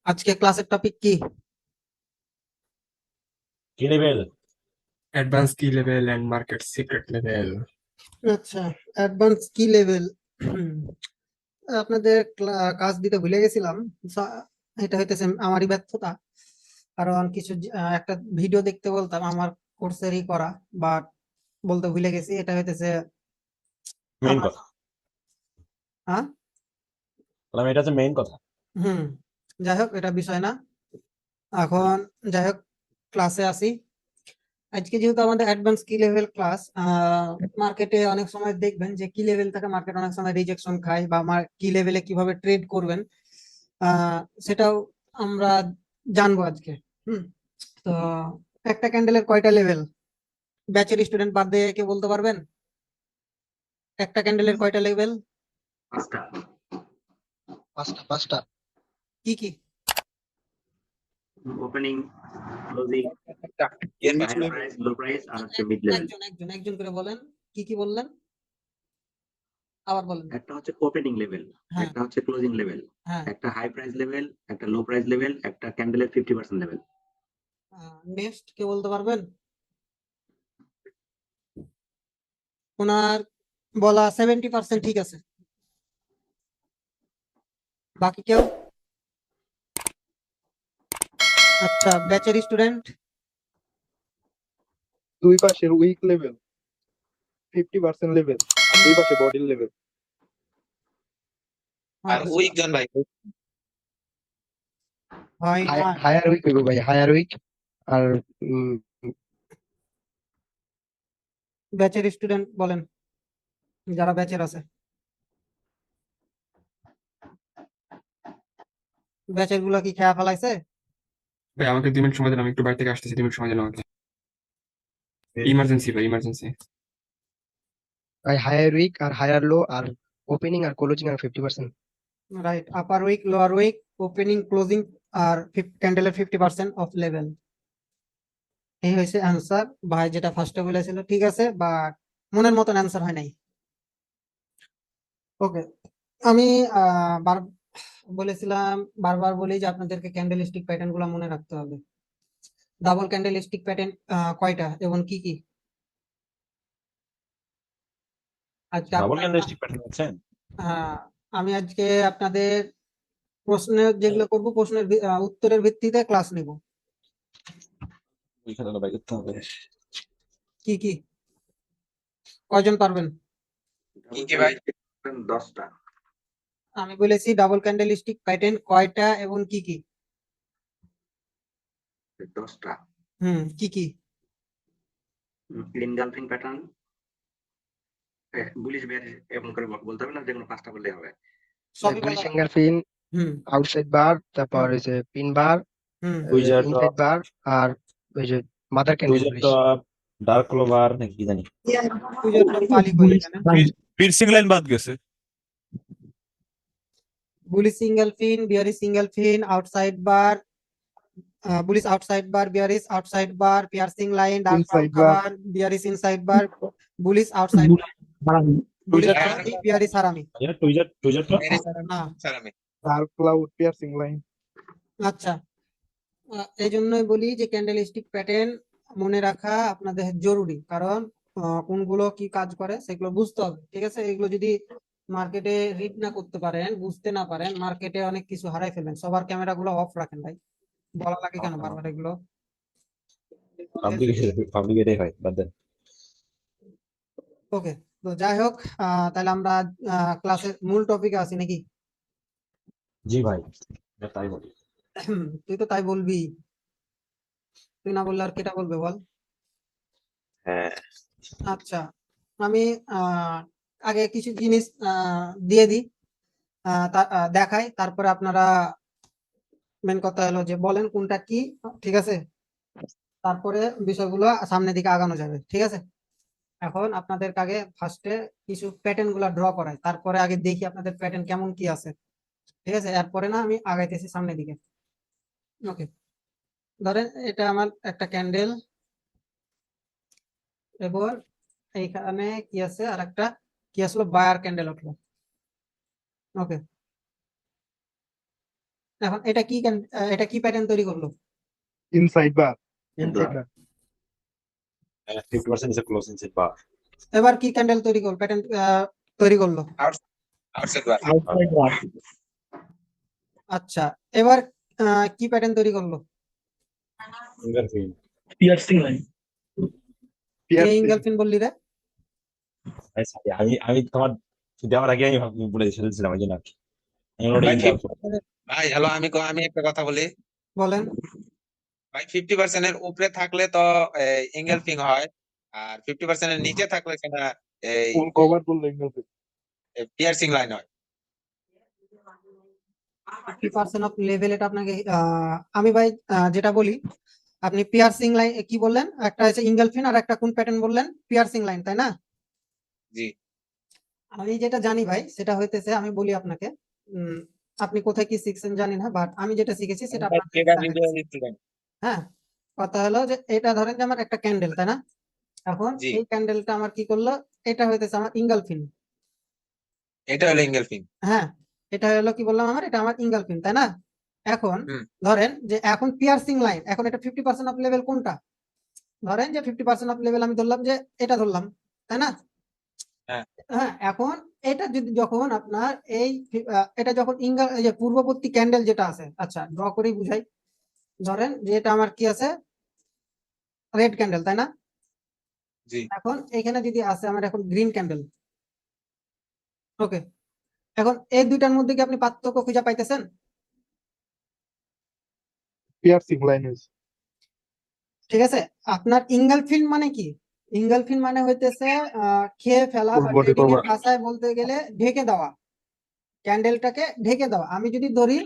আজকে ক্লাসের টপিক কি? কি level? Advanced key level and market secret level. আচ্ছা, অ্যাডভান্স কি লেভেল। আপনাদের কাজ দিতে ভুলে গেছিলাম। এটা হইতেছে আমারই ব্যর্থতা। কারণ কিছু একটা ভিডিও দেখতে বলতাম আমার কোর্সেরই করা, বাট বলতে ভুলে গেছি। এটা হইতেছে মেইন আমার কথা। হ্যাঁ বললাম এটা হচ্ছে মেইন কথা। হুম যাই হোক, এটা বিষয় না এখন। যাই হোক, ক্লাসে আসি। আজকে যেহেতু আমাদের অ্যাডভান্স কি লেভেল ক্লাস, মার্কেটে অনেক সময় দেখবেন যে কি লেভেল থেকে মার্কেট অনেক সময় রিজেকশন খায়, বা আমার কি লেভেলে কিভাবে ট্রেড করবেন সেটাও আমরা জানবো আজকে। হুম তো একটা ক্যান্ডেলের কয়টা লেভেল? ব্যাচের স্টুডেন্ট বাদ দিয়ে কেউ বলতে পারবেন একটা ক্যান্ডেলের কয়টা লেভেল? পাঁচটা। পাঁচটা। কি কি? Opening, closing, high price, low price আর হচ্ছে মিড লেভেল। একজন একজন একজন করে বলেন, কি কি বললেন আবার বলেন। একটা হচ্ছে ওপেনিং লেভেল, হ্যাঁ একটা হচ্ছে ক্লোজিং লেভেল, হ্যাঁ একটা হাই প্রাইস লেভেল, একটা লো প্রাইস লেভেল, একটা ক্যান্ডেলের 50% লেভেল। নেক্সট কে বলতে পারবেন? ওনার বলা 70% ঠিক আছে, বাকি কেউ? আচ্ছা, ব্যাচের স্টুডেন্ট দুই পাশের উইক লেভেল 50% লেভেল, দুই পাশে বডির লেভেল। আর উইক জন ভাই হয় না। হায়ার উইক হইব ভাই, হায়ার উইক। আর ব্যাচের স্টুডেন্ট বলেন, যারা ব্যাচের আছে। ব্যাচের গুলা কি খেয়া ফেলাইছে? ভাই আমাকে 2 মিনিট সময় দেন, আমি একটু বাড়ি থেকে আসতেছি, 2 মিনিট সময় দেন আমাকে। ইমার্জেন্সি ভাই, ইমার্জেন্সি। ভাই হায়ার উইক আর হায়ার লো আর ওপেনিং আর ক্লোজিং আর 50%। Right, upper wick, lower wick, opening, closing আর ক্যান্ডেলের 50% অফ লেভেল। এই হয়েছে অ্যান্সার। ভাই যেটা ফার্স্টে বলেছিল ঠিক আছে, বাট মনের মতন অ্যান্সার হয় নাই। ওকে, আমি বার বলেছিলাম, বারবার বলি যে আপনাদেরকে ক্যান্ডেল স্টিক প্যাটার্ন গুলো মনে রাখতে হবে। ডাবল ক্যান্ডেল স্টিক প্যাটার্ন কয়টা এবং কি কি? আজকে ডাবল ক্যান্ডেলস্টিক প্যাটার্ন আছেন? আমি আজকে আপনাদের প্রশ্নের যেগুলো করব, প্রশ্নের উত্তরের ভিত্তিতে ক্লাস নিব। ওইখানে বাই করতে হবে। কি কি কয়জন পারবেন? কি কি ভাই? 10টা। আমি বলেছি ডাবল ক্যান্ডেল স্টিক প্যাটার্ন কয়টা এবং কি কি? 10টা। কি কি? ইনগালফিং প্যাটার্ন, বুলিশ বেয়ার এমন করে বলতে হবে না, যে কোনো 5টা বললেই হবে। সবই বুলিশ বলা। অ্যাঙ্গেল পিন, হুম আউটসাইড বার, তারপর ওই যে পিন বার, হুম উইজার্ড ইনসাইড বার, আর ওই যে mother candle wizard bullish. Top, dark clover নাকি কি জানি। পূজার টপ কালি কই এখানে? পিরসিং লাইন বাদ গেছে। Bully single fin, beary single fin, outside bar, bullish outside bar, bearish outside bar, piercing line, dark Inside bar. Bar, bearish inside bar, bullish outside bar, bullish harami, bearish harami. উইজার্ড top. না, sir আমি dark cloud, piercing line. আচ্ছা, এই জন্যই বলি যে candle stick pattern মনে রাখা আপনাদের জরুরি, কারণ কোনগুলো কি কাজ করে সেগুলো বুঝতে হবে। ঠিক আছে, এগুলো যদি মার্কেটে রিড না করতে পারেন, বুঝতে না পারেন, মার্কেটে অনেক কিছু হারাই ফেলবেন। সবার ক্যামেরা গুলো অফ রাখেন ভাই, বলা লাগে কেন বারবার এগুলো? পাবলিকেটে হয়, বাদ দেন। ওকে, তো যাই হোক, তাহলে আমরা ক্লাসের মূল টপিকে আসি নাকি? জি ভাই, তাই বলি। তুই তো তাই বলবি, তুই না বললে আর কেটা বলবে বল? হ্যাঁ, আচ্ছা, আমি আগে কিছু জিনিস দিয়ে দিই, দেখাই, তারপরে আপনারা মেন কথা হলো যে বলেন কোনটা কি। ঠিক আছে, তারপরে বিষয়গুলো সামনের দিকে আগানো যাবে। ঠিক আছে, এখন আপনাদের আগে ফার্স্টে কিছু প্যাটার্ন গুলা ড্র করাই, তারপরে আগে দেখি আপনাদের প্যাটার্ন কেমন কি আছে। ঠিক আছে, এরপরে না আমি আগাইতেছি সামনের দিকে। ওকে, ধরেন এটা আমার একটা ক্যান্ডেল, এবার এইখানে কি আছে, আর একটা কি আসলো, বায়ার ক্যান্ডেল উঠলো। ওকে, এখন এটা কি প্যাটার্ন তৈরি করলো? inside bar. And Inside bar. bar. 50% is a close inside bar. এবার কি ক্যান্ডেল তৈরি করলো, প্যাটার্ন তৈরি করলো? Outside bar. Outside bar. আচ্ছা, এবার কি প্যাটার্ন তৈরি করলো? Engulfing. Piercing line. কে Piercing. ইঙ্গলফিন বললি রে? আমি তোমার দেওয়ার আগে আমি বলে ফেলছিলাম ওই জন্য আর কি। আমি ওটা ভাই, engulfing। ভাই হ্যালো, আমি একটা কথা বলি বলেন। ভাই। 50% এর উপরে থাকলে তো এঙ্গেলফিং হয়, আর 50% এর নিচে থাকলে সেটা এই Full cover করলে engulfing. পিয়ার্সিং লাইন হয়। 50% অফ লেভেল, এটা আপনাকে আমি ভাই যেটা বলি, আপনি পিয়ার্সিং লাইন কি বললেন? একটা হচ্ছে ইঙ্গলফিন আর একটা কোন প্যাটার্ন বললেন? পিয়ার্সিং লাইন, তাই না? জি আমি যেটা জানি ভাই সেটা হইতেছে, আমি বলি আপনাকে, আপনি কোথায় কি শিখছেন জানি না, বাট আমি যেটা শিখেছি সেটা আপনাকে দেখাচ্ছি। স্টুডেন্ট। হ্যাঁ, কথা হলো যে এটা ধরেন যে আমার একটা ক্যান্ডেল, তাই না? এখন জি। এই ক্যান্ডেলটা আমার কি করলো? এটা হইতেছে আমার ইঙ্গলফিন। এটা হলো এঙ্গেলফিং। হ্যাঁ, এটা হলো কি বললাম, এটা আমার ইঙ্গলফিন, তাই না? এখন হুম। ধরেন যে এখন পিয়ার্সিং লাইন, এখন এটা 50% অফ লেভেল কোনটা? ধরেন যে 50% অফ লেভেল আমি ধরলাম যে এটা ধরলাম, তাই না? হ্যাঁ। হ্যাঁ, এখন এটা যদি যখন আপনার এটা যখন এই যে পূর্ববর্তী ক্যান্ডেল যেটা আছে, আচ্ছা ড্র করেই বুঝাই। ধরেন যে এটা আমার কি আছে? রেড ক্যান্ডেল, তাই না? জি এখন এখানে যদি আছে আমার এখন গ্রিন ক্যান্ডেল। ওকে, এখন এই দুইটার মধ্যে কি আপনি পার্থক্য খুঁজে পাইতেছেন? Piercing line is. ঠিক আছে, আপনার ইঙ্গলফিন মানে কি? ইঙ্গলফিন মানে হইতেছে খেয়ে ফেলা, Full বা body ট্রেডিং এর cover. ভাষায় বলতে গেলে ঢেকে দেওয়া, ক্যান্ডেলটাকে ঢেকে দেওয়া। আমি যদি ধরি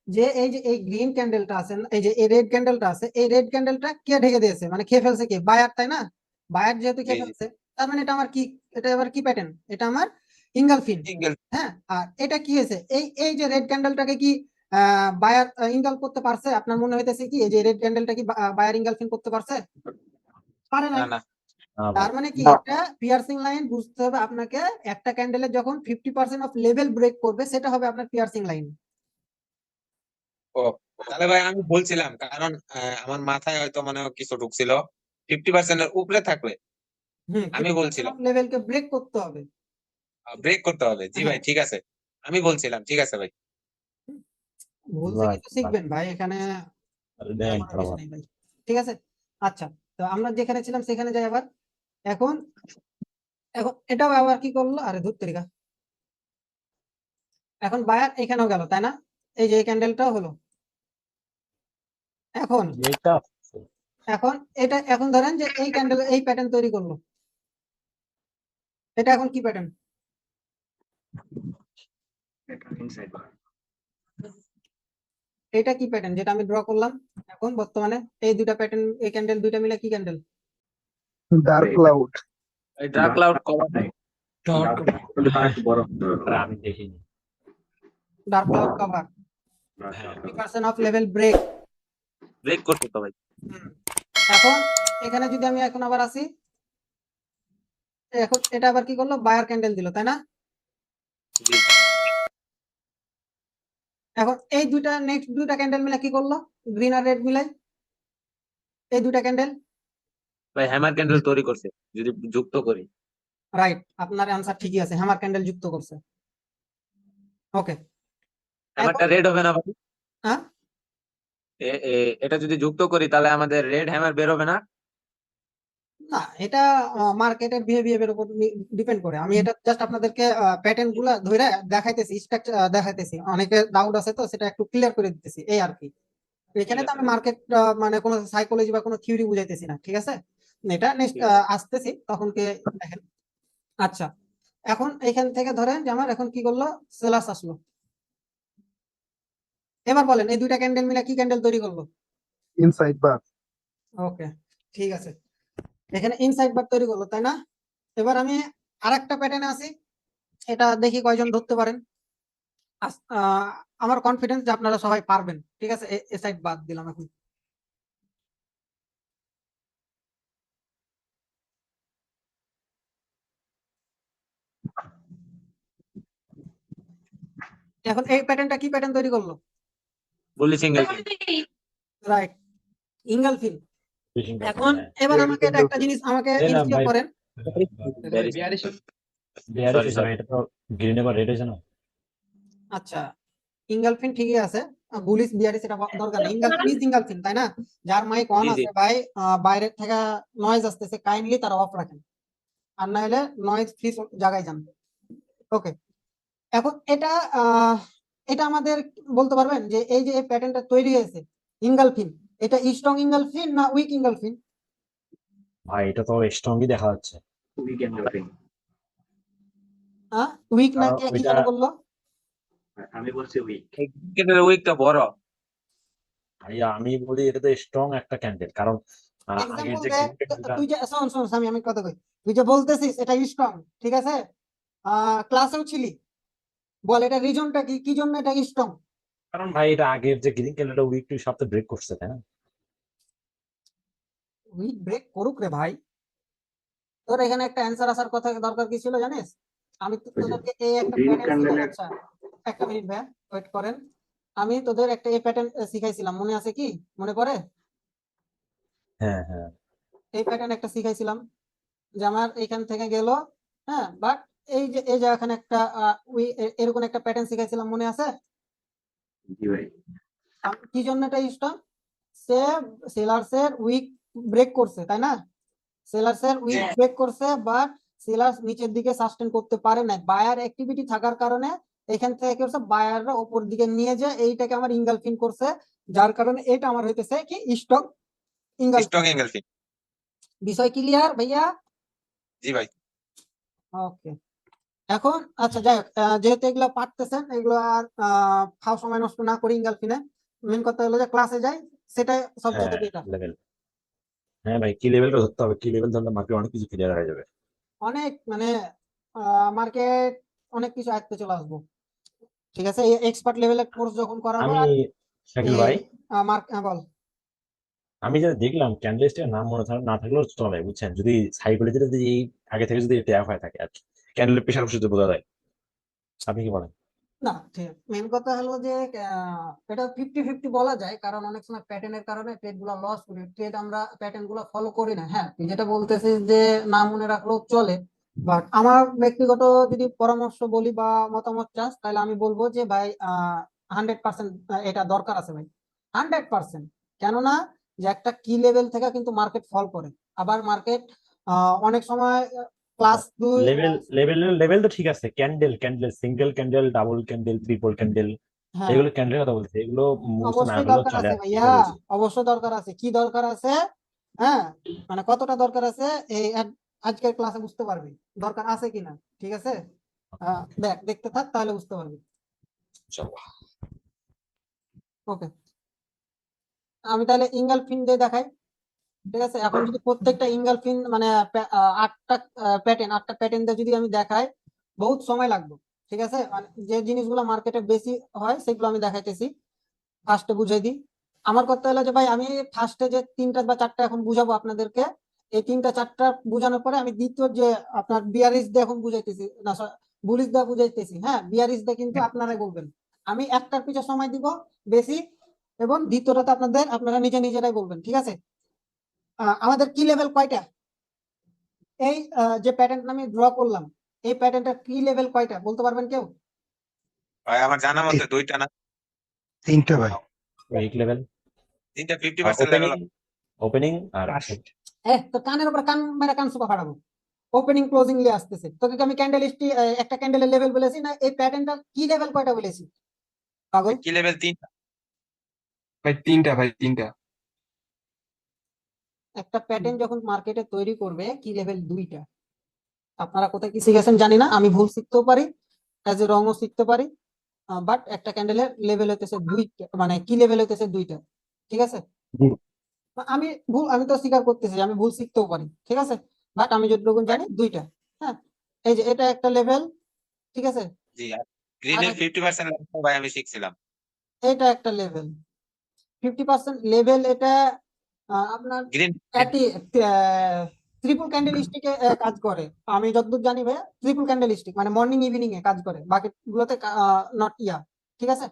যে এই যে এই গ্রিন ক্যান্ডেলটা আছে, এই যে এই রেড ক্যান্ডেলটা আছে, এই রেড ক্যান্ডেলটা কে ঢেকে দিয়েছে? মানে খেয়ে ফেলছে কে? বায়ার, তাই না? বায়ার যেহেতু খেয়ে জি জি ফেলছে, তার মানে এটা আমার কি? এটা এবার কি প্যাটার্ন? এটা আমার ইঙ্গলফিন। এঙ্গেল। হ্যাঁ, আর এটা কি হয়েছে? এই যে রেড ক্যান্ডেলটাকে কি বায়ার ইঙ্গল করতে পারছে? আপনার মনে হইতেছে কি এই যে রেড ক্যান্ডেলটা কি বায়ার ইঙ্গলফিন করতে পারছে? পারে না নাই। না তার মানে কি, এটা পিয়ার্সিং লাইন বুঝতে হবে আপনাকে। একটা ক্যান্ডেলের যখন 50% অফ লেভেল ব্রেক করবে সেটা হবে আপনার পিয়ার্সিং লাইন। ও, তাহলে ভাই আমি বলছিলাম, কারণ আমার মাথায় হয়তো মানে কিছু ঢুকছিল। 50% এর উপরে থাকলে আমি 50% বলছিলাম অফ লেভেলকে ব্রেক করতে হবে। ব্রেক করতে হবে। জি ভাই, হ্যাঁ, ঠিক আছে, আমি বলছিলাম ঠিক আছে ভাই। ভুলতে কিন্তু শিখবেন ভাই, এখানে দেন কোনো কিছু নেই ভাই। ঠিক আছে, আচ্ছা, তো আমরা যেখানে ছিলাম সেখানে যাই আবার। এখন এখন এটাও আবার কি করলো? আরে ধুর তেরিকা, এখন বায়ার এখানেও গেল, তাই না? এই যে এই ক্যান্ডেলটাও হলো। এখন এটা এখন এটা এখন ধরেন যে এই ক্যান্ডেল এই প্যাটার্ন তৈরি করলো। এটা এখন কি প্যাটার্ন? inside bar। এটা কি প্যাটার্ন যেটা আমি ড্র করলাম এখন বর্তমানে? এই দুটা প্যাটার্ন, এই ক্যান্ডেল দুইটা মিলে কি candle? Dark cloud. Dark cloud cover. Dark বড় আমি দেখিনি। ডার্ক ক্লাউড কভার, হ্যাঁ 50% অফ লেভেল ব্রেক। ব্রেক করতে তো ভাই। এখন এখানে যদি আমি এখন আবার আসি, এখন এটা আবার কি করলো? বায়ার ক্যান্ডেল দিল, তাই না? জি এখন এই দুইটা নেক্সট দুইটা ক্যান্ডেল মিলে কি করলো? গ্রিন আর রেড মিলাই এই দুইটা ক্যান্ডেল। ভাই, হ্যামার ক্যান্ডেল তৈরি করছে যদি যুক্ত করি। রাইট, আপনার অ্যান্সার ঠিকই আছে, হ্যামার ক্যান্ডেল যুক্ত করছে। ওকে, হ্যামারটা রেড হবে না ভাই? হ্যাঁ, এটা যদি যুক্ত করি তাহলে আমাদের রেড হ্যামার বের হবে না? না এটা মার্কেটের বিহেভিয়ারের উপর ডিপেন্ড করে। আমি এটা জাস্ট আপনাদেরকে প্যাটার্ন গুলা ধরে দেখাইতেছি, স্ট্রাকচার দেখাইতেছি, অনেকে ডাউট আছে তো সেটা একটু ক্লিয়ার করে দিতেছি, এই আর কি। এখানে তো আছে আমি ভাই। মার্কেট মানে কোনো সাইকোলজি বা কোনো থিওরি বুঝাইতেছি না, ঠিক আছে? এটা নেক্সট ঠিক আছে। আসতেছি তখন কে দেখেন। আচ্ছা, এখন এখান থেকে ধরেন যে আমার এখন কি করলো? সেলার্স আসলো। এবার বলেন এই দুইটা ক্যান্ডেল মিলে কি ক্যান্ডেল তৈরি করলো? Inside bar. ওকে, ঠিক আছে, এখানে ইনসাইড বার তৈরি করলো, তাই না? এবার আমি আরেকটা প্যাটার্নে আসি, এটা দেখি কয়জন ধরতে পারেন। আমার কনফিডেন্স যে আপনারা সবাই পারবেন, ঠিক আছে? এ সাইড বাদ দিলাম এখন। এখন এই প্যাটার্নটা কি প্যাটার্ন তৈরি করলো? বললি সিঙ্গেল ফিন। রাইট, ইঙ্গলফিন। এখন এবার আমাকে এটা একটা জিনিস আমাকে এই না ইনক্লুড ভাই। করেন। Bearish Sorry, sorry. এটা তো গ্রিন এবার রেড হয়েছে না? আচ্ছা, ইঙ্গলফিন ঠিকই আছে, বুলিশ বিয়ারিশ এটা দরকার নেই। ইঙ্গলফিন ইজ ইঙ্গলফিন, তাই না? যার মাইক অন জি, জি। আছে ভাই, বাইরের থেকে নয়েজ আসতেছে, কাইন্ডলি তারা অফ রাখেন, আর না হলে নয়েজ ফ্রি জায়গায় যান। ওকে, এখন এটা এটা আমাদের বলতে পারবেন যে এই যে এই প্যাটার্নটা তৈরি হয়েছে ইঙ্গলফিন, এটা স্ট্রং ইঙ্গলফিন না উইক ইঙ্গলফিন? ভাই এটা তো স্ট্রংই দেখা যাচ্ছে। weekend helping. উইক না কারণ কি ওইটা- যেন বললো? আমি বলছি week. ক্যান্ডেলের উইকটা বড়। ভাইয়া আমি বলি এটা তো স্ট্রং একটা ক্যান্ডেল, কারণ আগের এক্সাম্পল যে দে, green candle-টা- তুই যে শোন আমি কথা কই, তুই যে বলতেছিস এটা স্ট্রং, ঠিক আছে, ক্লাসেও ছিলি, বল এটা রিজনটা কি, কি জন্য এটা স্ট্রং? কারণ ভাই এটা আগের যে গ্রিন ক্যান্ডেলটা উইক টু সপ্তাহে ব্রেক করছে, তাই না? উইক ব্রেক করুক রে ভাই, তোর এখানে একটা অ্যান্সার আসার কথা দরকার কি ছিল জানিস? আমি তোদেরকে এই একটা Green প্যাটার্ন candle-এর- আচ্ছা একটা মিনিট ভাই ওয়েট করেন, আমি তোদের একটা এই প্যাটার্ন শিখাইছিলাম, মনে আছে কি, মনে পড়ে? হ্যাঁ হ্যাঁ। এই প্যাটার্ন একটা শিখাইছিলাম যে আমার এখান থেকে গেল, হ্যাঁ, বাট এই যে এখানে একটা এরকম একটা প্যাটার্ন শিখাইছিলাম, মনে আছে? জি ভাই। কি জন্য এটা স্ট্রং? সে সেলার্সের উইক ব্রেক করছে, তাই না? সেলার্সের উইক ব্রেক করছে, বাট সেলার্স নিচের দিকে সাস্টেন করতে পারে না, বায়ার অ্যাক্টিভিটি থাকার কারণে এখান থেকে কি করছে, বায়াররা উপর দিকে নিয়ে যায়, এইটাকে আমার ইঙ্গলফিন করছে, যার কারণে এটা আমার হইতেছে কি স্ট্রং ইঙ্গলফিন। স্ট্রং এঙ্গেল ফিন। বিষয় ক্লিয়ার ভাইয়া? জি ভাই। ওকে, এখন আচ্ছা যাই হোক, যেহেতু এগুলো পারতেছেন, এগুলো আর খাওয়া সময় নষ্ট না করি ইঙ্গলফিনে, মেন কথা হলো যে ক্লাসে যাই, সেটাই সব হ্যাঁ জায়গায় এটা লেভেল। হ্যাঁ ভাই, কি লেভেলটা ধরতে হবে, কি লেভেল ধরলে মার্কেট অনেক কিছু ক্লিয়ার হয়ে যাবে। অনেক মানে মার্কেট অনেক কিছু আয়ত্তে চলে আসবো, ঠিক আছে, এই এক্সপার্ট লেভেলের কোর্স যখন করাবো। আমি আর শাকিল ভাই, বল। আমি যেটা দেখলাম ক্যান্ডেলস্টিকের নাম মনে না থাকলেও চলে, বুঝছেন, যদি সাইকোলজিতে যদি এই আগে থেকে যদি ট্যাপ হয়ে থাকে আর ক্যান্ডেলের প্রেশার বসে বোঝা যায়। আপনি কি বলেন? না ঠিক, মেন কথা হলো যে এটা 50-50 বলা যায়, কারণ অনেক সময় প্যাটার্নের কারণে ট্রেড গুলো লস করি, ট্রেড আমরা প্যাটার্ন গুলো ফলো করি না। হ্যাঁ, তুই যেটা বলতেছিস যে না মনে রাখলেও চলে, বাট আমার ব্যক্তিগত যদি পরামর্শ বলি বা মতামত চাস, তাহলে আমি বলবো যে ভাই 100% এটা দরকার আছে ভাই, 100%। কেননা যে একটা কি লেভেল থেকে কিন্তু মার্কেট ফল করে, আবার মার্কেট অনেক সময় ক্লাস 2 লেভেল তো ঠিক আছে, candle single candle, double candle, triple candle, হ্যাঁ এগুলো ক্যান্ডেলের কথা বলছে, এগুলো মুখস্থ না অবশ্যই হলেও দরকার চলে আছে আর কি, ভাইয়া, এটা বলছি। অবশ্যই দরকার আছে। কি দরকার আছে? হ্যাঁ, মানে কতটা দরকার আছে এই আজকের ক্লাসে বুঝতে পারবি দরকার আছে কিনা, ঠিক আছে? দেখতে থাক, তাহলে বুঝতে পারবি। চলো। ওকে, আমি তাহলে ইঙ্গলফিন দিয়ে দেখাই, ঠিক আছে? এখন যদি প্রত্যেকটা ইঙ্গলফিন মানে 8টা প্যাটার্ন দিয়ে যদি আমি দেখাই, বহুত সময় লাগবে, ঠিক আছে? মানে যে জিনিসগুলো মার্কেটে বেশি হয় সেগুলো আমি দেখাইতেছি, ফার্স্টে বুঝাই দিই। আমার কথা হলো যে ভাই আমি ফার্স্টে যে 3টা বা 4টা এখন বুঝাবো আপনাদেরকে, এই 3টা 4টা বুঝানোর পরে আমি দ্বিতীয় যে আপনার বিয়ারিশ দিয়ে এখন বুঝাইতেছি, না বুলিশ দিয়ে বুঝাইতেছি, হ্যাঁ, বিয়ারিশ দিয়ে কিন্তু আপনারাই বলবেন, আমি একটার পিছনে সময় দিব বেশি, এবং দ্বিতীয়টাতে আপনারা নিজেরাই বলবেন, ঠিক আছে? আমাদের কি লেভেল কয়টা? এই যে প্যাটার্ন আমি ড্র করলাম, এই প্যাটার্নটা কি লেভেল কয়টা বলতে পারবেন কেউ? ভাই আমার জানা মতে দুইটা না 3টা ভাই। উইক লেভেল, তিনটা 50% লেভেল। ওপেনিং আর তো কানের উপর কান মেরে কান সুপা ফাটাবো, ওপেনিং ক্লোজিং লিয়ে আসতেছে, তোকে কি আমি একটা ক্যান্ডেলের লেভেল বলেছি না, এই প্যাটার্নটা কি লেভেল কয়টা বলেছি পাগল? কি লেভেল 3টা। ভাই তিনটা। একটা প্যাটার্ন যখন মার্কেটে তৈরি করবে কি লেভেল 2টা। আপনারা কোথায় কি শিখেছেন জানি না, আমি ভুল শিখতেও পারি, অ্যাজ এ রংও শিখতে পারি, বাট একটা ক্যান্ডেলের লেভেল হইতেছে 2টা, মানে কি লেভেল হইতেছে 2টা, ঠিক আছে? আমি তো স্বীকার করতেছি যে আমি ভুল শিখতেও পারি, ঠিক আছে, বাট আমি যতটুকু জানি 2টা। হ্যাঁ, এই যে এটা একটা লেভেল, ঠিক আছে, জি, আর গ্রিনের 50% লেভেল ভাই আমি শিখছিলাম। এটা একটা লেভেল 50% লেভেল, এটা আপনার গ্রিন ট্রিপল ক্যান্ডেল স্টিকে কাজ করে, আমি যতদূর জানি ভাই ট্রিপল ক্যান্ডেল স্টিক মানে মর্নিং ইভিনিং এ কাজ করে, বাকি গুলোতে নট ঠিক আছে?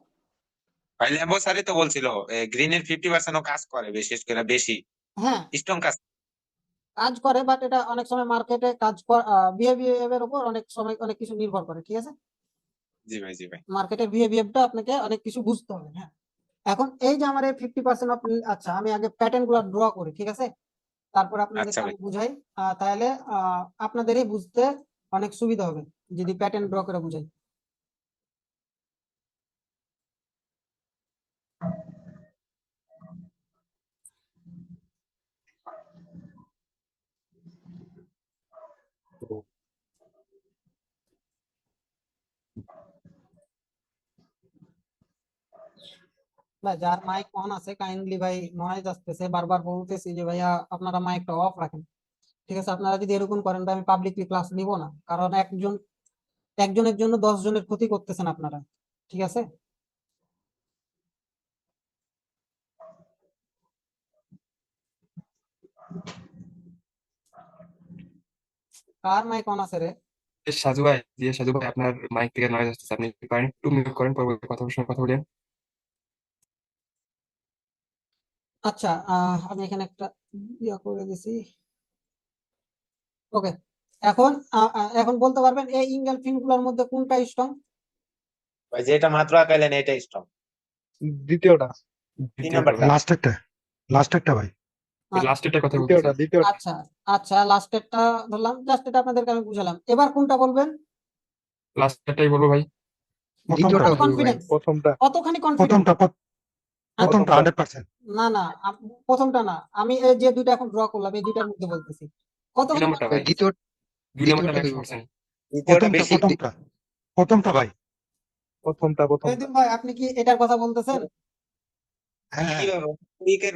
ভাই ল্যাম্বো স্যারই তো বলছিল গ্রিনের 50% ও কাজ করে, বিশেষ করে বেশি হ্যাঁ স্ট্রং কাজ। কাজ করে, বাট এটা অনেক সময় মার্কেটে কাজ বিহেভিয়ার উপর অনেক সময় অনেক কিছু নির্ভর করে, ঠিক আছে? জি ভাই, জি ভাই। মার্কেটের বিহেভিয়ারটা আপনাকে অনেক কিছু বুঝতে হবে। হ্যাঁ, এখন এই যে আমার এই 50% অফ, আচ্ছা আমি আগে প্যাটার্ন গুলো ড্র করি, ঠিক আছে? তারপর আপনাদেরকে আচ্ছা ভাই। আমি বুঝাই, তাহলে আপনাদেরই বুঝতে অনেক সুবিধা হবে যদি প্যাটার্ন ড্র করে বুঝাই। ভাই যার মাইক অন আছে কাইন্ডলি ভাই, নয়েজ আসতেছে, বারবার বলতেছি যে ভাইয়া আপনারা মাইকটা অফ রাখেন, ঠিক আছে? আপনারা যদি এরকম করেন ভাই আমি পাবলিকলি ক্লাস নিব না, কারণ একজনের জন্য 10 জনের ক্ষতি করতেছেন আপনারা, ঠিক আছে? কার মাইক অন আছে রে? সাজু ভাই আপনার মাইক থেকে নয়েজ আসতেছে, আপনি কি পারেন একটু মিউট করেন, পরবর্তী কথা সময় কথা বলেন। আচ্ছা, আমি এখানে একটা ইয়া করে দিছি। ওকে, এখন বলতে পারবেন এই ইঙ্গেল ফিন গুলোর মধ্যে কোনটা স্ট্রং? ভাই যেটা মাত্র আঁকাইলেন এটা স্ট্রং। দ্বিতীয়টা। 3 নাম্বারটা। লাস্টেরটা ভাই। লাস্টেরটার কথা দ্বিতীয়টা বলতেছি। দ্বিতীয়টা আচ্ছা আচ্ছা, লাস্টেরটা ধরলাম, জাস্ট এটা আপনাদেরকে আমি বুঝালাম। এবার কোনটা বলবেন? লাস্টেরটাই বলবো ভাই। দ্বিতীয়টা কত বলবো ভাই। কনফিডেন্স? প্রথমটা কতখানি কনফিডেন্স? প্রথমটা 100%। না প্রথমটা না, আমি এই যে দুইটা এখন ড্র করলাম এই দুইটার মধ্যে বলতেছি দুই কতখানি নম্বরটা ভাই, দ্বিতীয় দুই নম্বরটা দ্বিতীয়টা 100%। দ্বিতীয়টা বেশি। প্রথমটা ভাই। প্রথমটা প্রথম ভাই, আপনি কি এটার কথা বলতেছেন? হ্যাঁ, কিভাবে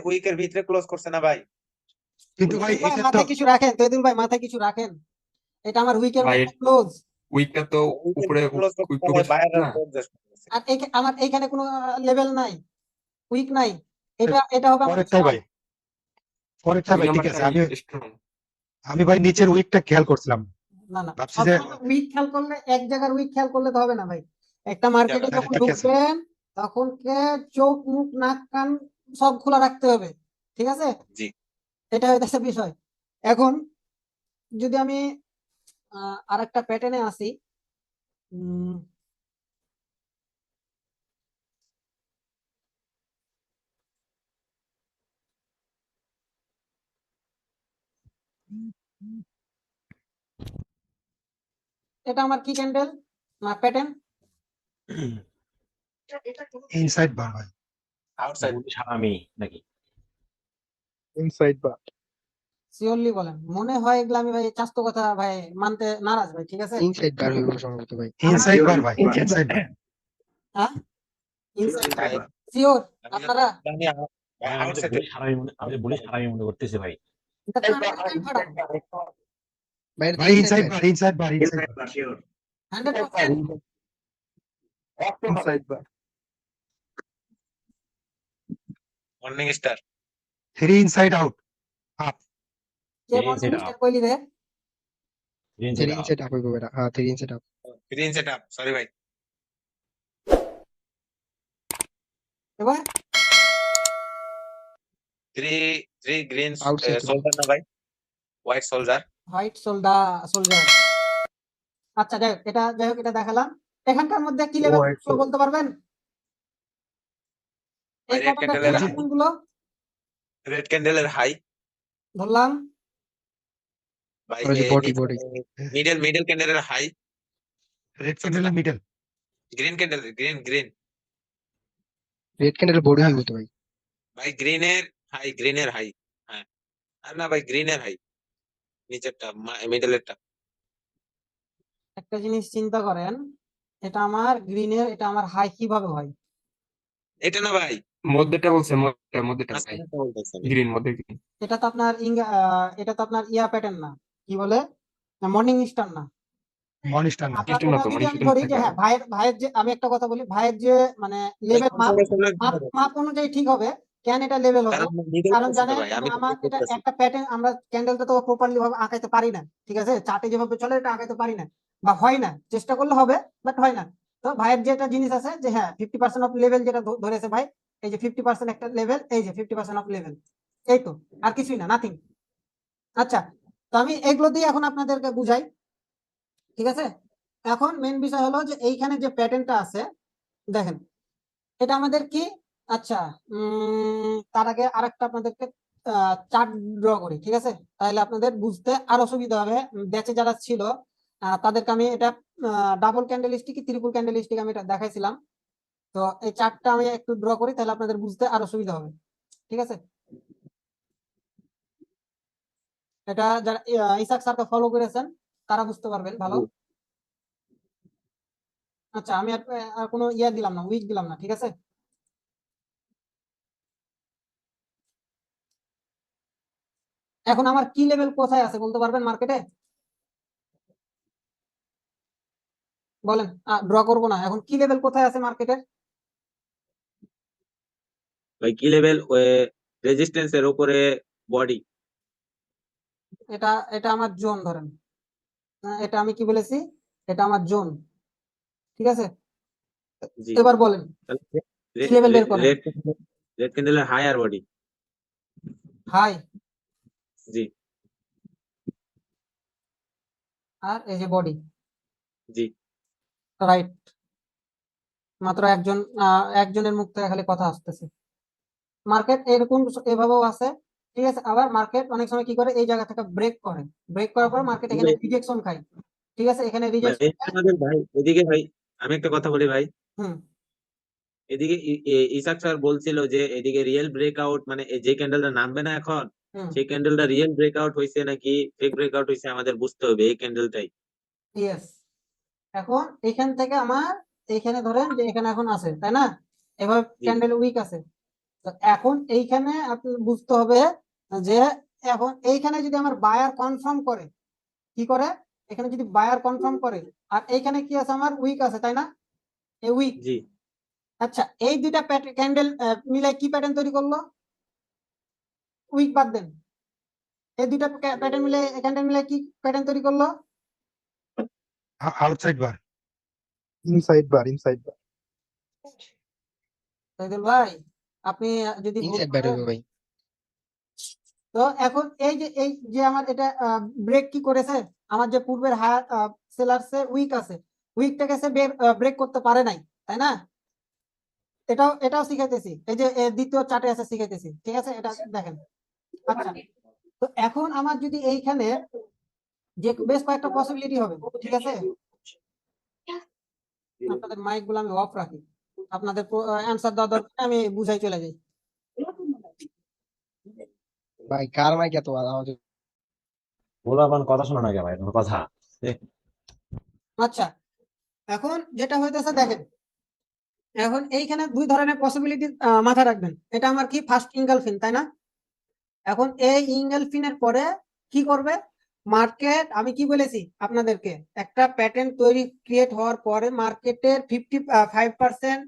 উইকের ভিতরে ক্লোজ করছে না ভাই? কিন্তু ভাই ভাই এটা তো মাথায় কিছু রাখেন, তৈদুল ভাই মাথায় কিছু রাখেন, এটা আমার উইকের ভাই মধ্যে ক্লোজ। উইকটা তো উপরে ক্লোজ করছে একটু না, বাইরে না, আর আমার এইখানে কোনো লেভেল নাই, উইক নাই, এটা হবে আমার পরেরটাই ভাই। পরেরটা দুই ভাই ঠিক আছে। নম্বরটাই স্ট্রং। আমি ভাই নিচের উইকটা খেয়াল করছিলাম। না না, ভাবছি যে উইক খেয়াল করলে এক জায়গার উইক খেয়াল করলে তো হবে না ভাই। একটা মার্কেটে তাহলে যখন ঠিক আছে। ঢুকবেন তখন চোখ মুখ নাক কান সব খোলা রাখতে হবে, ঠিক আছে? জি। এটা হইতেছে বিষয়। এখন যদি আমি আরেকটা প্যাটার্নে আসি, উম, এটা আমার কি ক্যান্ডেল না প্যাটার্ন? ইনসাইড বার ভাই। আউটসাইড। বুলিশ হারামি নাকি? ইনসাইড বা শিওরলি বলেন, মনে হয় এগুলো আমি ভাই চাস্তো কথা ভাই মানতে নারাজ ভাই, ঠিক আছে? ইনসাইড বার হইব সম্ভবত ভাই। ইনসাইড বার ভাই। ইনসাইড বার। হ্যাঁ শিওর আপনারা? আমি ভাই, আমি তো আউটসাইড। বুলিশ হারামি মনে করতেছি ভাই। এটা তো 100% ভাই inside bar. Inside bar. Inside bar. 100%। Inside bar morning star. 3 inside out. কে Three মনে inside মিস্টার out. কইলি রে? থ্রি ইনসাইড আপ হইব বেটা। হ্যাঁ, three inside up. Green set up, sorry ভাই। এবার 3 গ্রিন Outside. সোল্জার না ভাই? White soldier. White soldier. আচ্ছা যাই হোক এটা দেখালাম। এখানকার মধ্যে কি লেভেল বলতে পারবেন? এই রেড ক্যান্ডেলের প্যাটার্নটা কোনগুলো? রেড ক্যান্ডেলের হাই ধরলাম ভাই। বডি মিডল ক্যান্ডেলের হাই। রেড ক্যান্ডেলের middle. Green candle green red candle body হইব তো ভাই। ভাই গ্রিনের হাই। হ্যাঁ, আর না ভাই গ্রিনের হাই, নিচেরটা মিডলেরটা। একটা জিনিস চিন্তা করেন, এটা আমার গ্রিনের, এটা আমার হাই কিভাবে হয়? এটা না ভাই, মধ্যেটা বলছে, মধ্যেটা ভাই, মাঝখানেরটা বলতেছি আমি। গ্রিন মধ্যে গ্রিন। এটা তো আপনার এটা তো আপনার ইয়া প্যাটার্ন না, কি বলে, মর্নিং স্টার না। মনিস্টার না। আপনার Eastern না তো, যদি আমি Eastern ধরি যে থাকে। হ্যাঁ ভাইয়ের যে, আমি একটা কথা বলি, ভাইয়ের যে মানে লেভেল মাপ অনুযায়ী ঠিক হবে। কেন এটা লেভেল হবে? কারণ middle কারণ করছে তো জানেন ভাই, আমি আমার তো এটা করতেছি। একটা প্যাটার্ন, আমরা ক্যান্ডেলটা তো প্রপারলি ভাবে আঁকাইতে পারি না, ঠিক আছে? চার্টে যেভাবে চলে এটা আঁকাইতে পারি না, বা হয় না, চেষ্টা করলে হবে বাট হয় না। তো ভাইয়ের যেটা জিনিস আছে যে হ্যাঁ 50% অফ লেভেল যেটা ধরেছে ভাই, এই যে 50% একটা লেভেল, এই যে 50% অফ লেভেল, এই তো, আর কিছুই না, নাথিং। আচ্ছা, তো আমি এগুলো দিয়ে এখন আপনাদেরকে বুঝাই, ঠিক আছে। এখন মেন বিষয় হলো যে এইখানে যে প্যাটার্নটা আছে দেখেন, এটা আমাদের কি, আচ্ছা তার আগে আরেকটা আপনাদেরকে চার্ট ড্র করি, ঠিক আছে, তাহলে আপনাদের বুঝতে আরো সুবিধা হবে। ব্যাচে যারা ছিল তাদেরকে আমি এটা double candle stick triple candle stick আমি এটা দেখাইছিলাম। তো এই চার্টটা আমি একটু ড্র করি, তাহলে আপনাদের বুঝতে আরো সুবিধা হবে, ঠিক আছে। এটা যারা ইসাক স্যারকে ফলো করেছেন তারা বুঝতে পারবেন ভালো। আচ্ছা, আমি আর কোনো ইয়া দিলাম না, উইক দিলাম না, ঠিক আছে। এখন আমার কি লেভেল কোথায় আছে বলতে পারবেন মার্কেটে? বলেন, ড্র করবো না, এখন কি লেভেল কোথায় আছে মার্কেটে? ভাই কি লেভেল রেজিস্ট্যান্স এর উপরে বডি। এটা এটা আমার জোন ধরেন, এটা আমি কি বলেছি, এটা আমার জোন, ঠিক আছে। জি, এবার বলেন কি লেভেল বের করেন। রেড ক্যান্ডেলের হায়ার বডি। হাই, জি আর এই যে বডি, জি রাইট। মাত্র একজনের মুখ থেকে খালি কথা আসতেছে। মার্কেট এরকম এভাবেও আছে, ঠিক আছে। আবার মার্কেট অনেক সময় কি করে, এই জায়গা থেকে ব্রেক করে, ব্রেক করার পর মার্কেট এখানে রিজেকশন খায়, ঠিক আছে, এখানে রিজেকশন। ভাই এদিকে ভাই আমি একটা কথা বলি ভাই, হুম, এদিকে ইসাক স্যার বলছিল যে এদিকে রিয়েল ব্রেকআউট মানে যে ক্যান্ডেলটা নামবে না এখন, হুম, সেই ক্যান্ডেলটা রিয়েল ব্রেকআউট হয়েছে নাকি ফেক ব্রেকআউট হয়েছে আমাদের বুঝতে হবে এই ক্যান্ডেলটাই। ইয়েস। এখন এখান থেকে আমার এইখানে ধরেন যে এখানে এখন আছে, তাই না, এবার জি ক্যান্ডেল উইক আছে। তো এখন এইখানে আপনি বুঝতে হবে যে এখন এইখানে যদি আমার বায়ার কনফার্ম করে, কি করে, এখানে যদি বায়ার কনফার্ম করে, আর এইখানে কি আছে, আমার উইক আছে, তাই না, এই উইক। জি আচ্ছা, এই দুইটা ক্যান্ডেল মিলে কি প্যাটার্ন তৈরি করলো, উইক বাদ দেন, এই দুইটা প্যাটার্ন মিলে ক্যান্ডেল মিলে কি প্যাটার্ন তৈরি করলো, Outside bar. Inside bar. Inside bar. Shahidul ভাই, আপনি যদি ভুল ইনসাইড ব্যাট করেন, হবে ভাই। তো এখন এই যে আমার এটা ব্রেক কি করেছে, আমার যে পূর্বের হায়ার সেলার্সে উইক আছে, উইকটাকে সে ব্রেক করতে পারে নাই, তাই না। এটাও শিখাইতেছি, এই যে দ্বিতীয় চার্টে আছে শিখাইতেছি, ঠিক আছে, এটা দেখেন। আচ্ছা, তো এখন আমার যদি এইখানে যে বেশ কয়েকটা পসিবিলিটি হবে, ঠিক আছে। আপনাদের মাইক গুলো আমি অফ রাখি, আপনাদের অ্যান্সার দেওয়া দরকার, আমি বুঝাই চলে যাই। ভাই কার মাইক এত আওয়াজ? বলো আমার কথা শোনো না কে ভাই তোমার কথা। এ, আচ্ছা, এখন যেটা হইতেছে দেখেন, এখন এইখানে দুই ধরনের পসিবিলিটি মাথায় রাখবেন। এটা আমার কি ফার্স্ট ইঙ্গলফিন, তাই না। এখন এই ইঙ্গলফিনের পরে কি করবে মার্কেট, আমি কি বলেছি আপনাদেরকে, একটা প্যাটার্ন তৈরি ক্রিয়েট হওয়ার পরে মার্কেটের 55%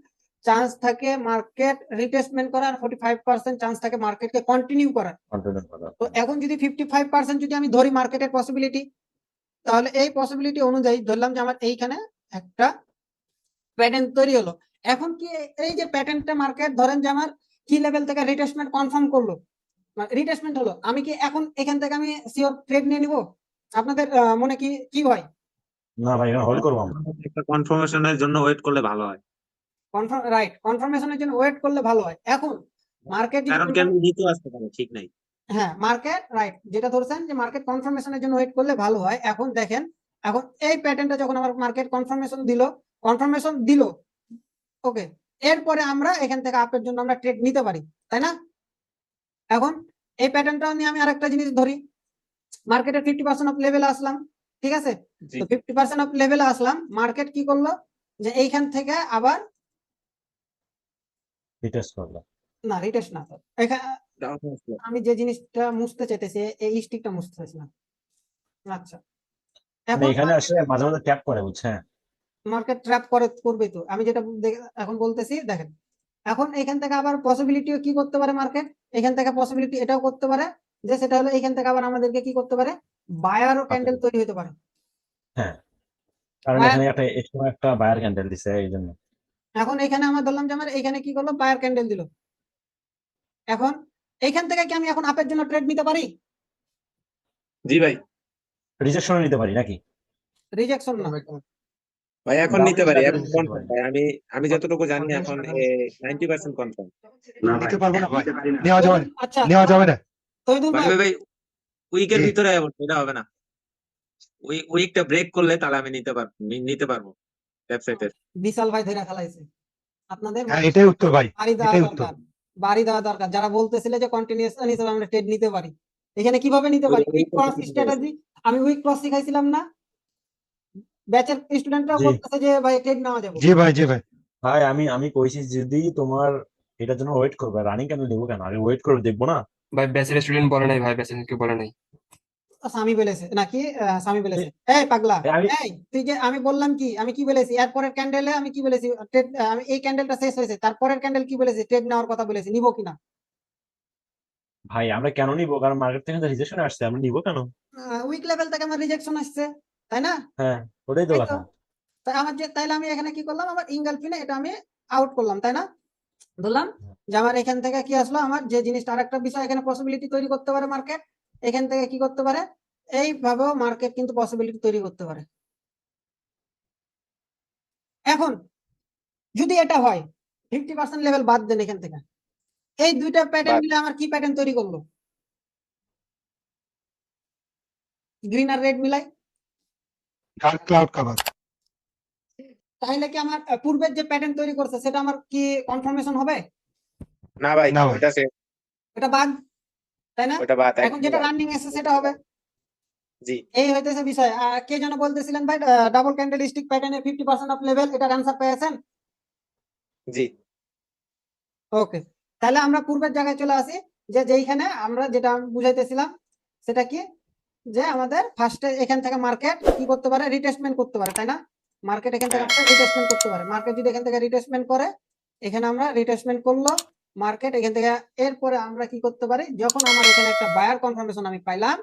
চান্স থাকে মার্কেট রিটেস্টমেন্ট করার, 45% চান্স থাকে মার্কেটকে কন্টিনিউ করার। continue করো। তো এখন যদি 55% যদি আমি ধরি মার্কেটের পসিবিলিটি, তাহলে এই পসিবিলিটি অনুযায়ী ধরলাম যে আমার এইখানে একটা প্যাটার্ন তৈরি হলো। এখন কি এই যে প্যাটার্নটা মার্কেট ধরেন যে আমার কি লেভেল থেকে রিটেস্টমেন্ট কনফার্ম করলো, রিটেস্টমেন্ট হলো, আমি কি এখন এখান থেকে আমি সিওর ট্রেড নিয়ে নিব? আপনাদের মনে কি কি হয়? না ভাই হোল্ড করবো আমরা। একটা কনফার্মেশনের জন্য ওয়েট করলে ভালো হয়, কনফার্ম, রাইট, কনফার্মেশনের জন্য ওয়েট করলে ভালো হয়। এখন মার্কেট কারণ ক্যান্ডেল নিচেও আসতে পারে, ঠিক নাই। হ্যাঁ, মার্কেট রাইট, যেটা ধরছেন যে মার্কেট কনফার্মেশনের জন্য ওয়েট করলে ভালো হয়। এখন দেখেন, এখন এই প্যাটার্নটা যখন আমার মার্কেট কনফার্মেশন দিল, ওকে, এরপরে আমরা এখান থেকে আপের জন্য আমরা ট্রেড নিতে পারি, তাই না। এখন এই প্যাটার্নটা নিয়ে আমি আরেকটা জিনিস ধরি, মার্কেটের 50% অফ লেভেলে আসলাম, ঠিক আছে। জি তো 50% অফ লেভেলে আসলাম, মার্কেট কি করলো যে এইখান থেকে আবার রিটেস্ট করলো। না, রিটেস্ট না, তো এখানে আমি যে জিনিসটা মুছতে চাইতেছি এই স্টিকটা মুছতে চাইছি না। আচ্ছা, মানে এখন এখানে আসে মাঝে মাঝে ট্যাপ করে বুঝছেন। মার্কেট ট্র্যাপ করবে, তো আমি যেটা এখন বলতেছি দেখেন, এখন এখান থেকে আবার পসিবিলিটিও কি করতে পারে মার্কেট, এখান থেকে পসিবিলিটি এটাও করতে পারে যে সেটা হলো এখান থেকে আবার আমাদেরকে কি করতে পারে, বায়ার ও ক্যান্ডেল তৈরি হতে পারে। হ্যাঁ কারণ Buyer- এখানে একটা এক্সট্রা একটা বায়ার ক্যান্ডেল দিছে এই জন্য। এখন এখানে আমার ধরলাম যে আমার এখানে কি করলো, বায়ার ক্যান্ডেল দিল। এখন এইখান থেকে কি আমি এখন আপের জন্য ট্রেড নিতে পারি? জি ভাই, রিজেকশন নিতে পারি নাকি? রিজেকশন না, ভাই এখন Down নিতে পারি, level এখন নিতে কনফার্ম পারি। ভাই। আমি যতটুকু জানি এখন 90% কনফার্ম। নিতে পারবো না ভাই, নেওয়া যাবে না, আচ্ছা নেওয়া যাবে না। তৈদুল ভাই ভাই, ভাই ভাই উইকের জি। ভিতরে এটা হবে না। উইকটা ব্রেক করলে তাহলে আমি নিতে পারবো ওয়েবসাইটের। বিশাল ভাই ধরে ফেলাইছে আপনাদের। হ্যাঁ, এটাই উত্তর ভাই, বাড়ি দেওয়া এটাই উত্তর। দরকার, বাড়ি দেওয়া দরকার। যারা বলতেছিলে যে কন্টিনিউয়াস হিসেবে আমরা ট্রেড নিতে পারি, এখানে কিভাবে নিতে পারি? Weak cross strategy. আমি উইক ক্রস শিখাইছিলাম না, ব্যাচের স্টুডেন্টরাও জি বলতেছে যে ভাই ট্রেড নেওয়া যাবে। জি ভাই, জি ভাই। ভাই, আমি কইছি যদি তোমার এটার জন্য ওয়েট করবে, রানিং কেন দেবো কেন, আগে ওয়েট করে দেখবো না। ভাই ব্যাচের স্টুডেন্ট বলে নাই, ভাই ব্যাচের কেউ বলে নাই। স্বামী বলেছে নাকি? স্বামী বলেছে। এই পাগলা, আমি এই তুই যে, আমি বললাম কি, আমি কি বলেছি এরপরের ক্যান্ডেলে আমি কি বলেছি? ট্রেড, আমি এই ক্যান্ডেলটা শেষ হয়েছে, তারপরের ক্যান্ডেল কি বলেছি? ট্রেড নেওয়ার কথা বলেছি, নিবো কিনা? ভাই আমরা কেন নিবো, কারণ মার্কেট থেকে রিজেকশন আসছে, আমরা নিবো কেন? উইক লেভেল থেকে আমার রিজেকশন আসছে, তাই না? হ্যাঁ, ওটাই তো তাই তো। কথা। তাই আমার যে, তাইলে আমি এখানে কি করলাম, আমার ইনগালফিনে এটা আমি আউট করলাম, তাই না? ধরলাম যে আমার এখান থেকে কি আসলো, আমার যে জিনিসটা, আরেকটা বিষয় এখানে পসিবিলিটি তৈরি করতে পারে মার্কেট। এখান থেকে কি করতে পারে, এইভাবেও মার্কেট কিন্তু পসিবিলিটি তৈরি করতে পারে। এখন যদি এটা হয়, 50% লেভেল বাদ দেন এখান থেকে, এই দুইটা প্যাটার্ন বাদ। মিলে আমার কি প্যাটার্ন তৈরি করলো? গ্রিন আর রেড মিলাই, ডার্ক ক্লাউড কভার। তাহলে কি আমার পূর্বের যে প্যাটার্ন তৈরি করছে সেটা আমার কি কনফার্মেশন হবে? না ভাই, না ভাই। ওটা সে, এটা বাদ, তাই না? ওটা বাদ, এখন একদম যেটা বাদ। রানিং এসে সেটা হবে। জি এই হইতেছে বিষয়। কে যেন বলতেছিলেন ভাই, ডাবল ক্যান্ডেলস্টিক প্যাটার্নে 50% অফ লেভেল, এটা আনসার পেয়েছেন? জি ওকে, তাহলে আমরা পূর্বের জায়গায় চলে আসি, যে যেইখানে আমরা যেটা বুঝাইতেছিলাম সেটা কি, যে আমাদের ফার্স্টে এখান থেকে মার্কেট কি করতে পারে, রিটেস্টমেন্ট করতে পারে, তাই না? মার্কেট এখান থেকে রিটেস্টমেন্ট করতে পারে। মার্কেট যদি এখান থেকে রিটেস্টমেন্ট করে, এখানে আমরা রিটেস্টমেন্ট করলো মার্কেট এখান থেকে, এরপরে আমরা কি করতে পারি, যখন আমার এখানে একটা বায়ার কনফার্মেশন আমি পাইলাম,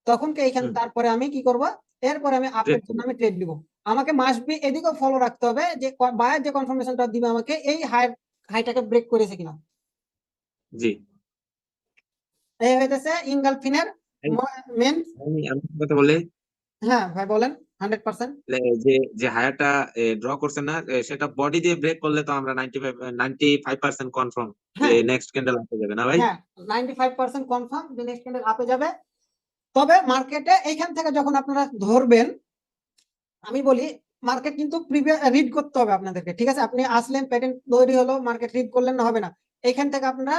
তখন কি এখানে তারপরে আমি কি করব, এরপরে আমি আপের জন্য আমি ট্রেড দিব। আমাকে মাস্ট বি এদিকেও ফলো রাখতে হবে যে বায়ার যে কনফার্মেশনটা দিবে আমাকে, এই হাইটাকে ব্রেক করেছে কিনা। জি এই হইতেছে ইনগালফিনের মেন। আমি একটা কথা বলি, হ্যাঁ ভাই বলেন। 100%। যে যে হায়ারটা ড্র করছে না, সেটা বডি দিয়ে ব্রেক করলে তো আমরা 95% কনফার্ম যে হ্যাঁ নেক্সট ক্যান্ডেল আসতে যাবে না ভাই? হ্যাঁ 95% কনফার্ম যে নেক্সট ক্যান্ডেল আপে যাবে। তবে মার্কেটে এইখান থেকে যখন আপনারা ধরবেন, আমি বলি মার্কেট কিন্তু রিড করতে হবে আপনাদেরকে, ঠিক আছে? আপনি আসলেন, প্যাটার্ন তৈরি হলো, মার্কেট রিড করলেন না, হবে না। এখান থেকে আপনারা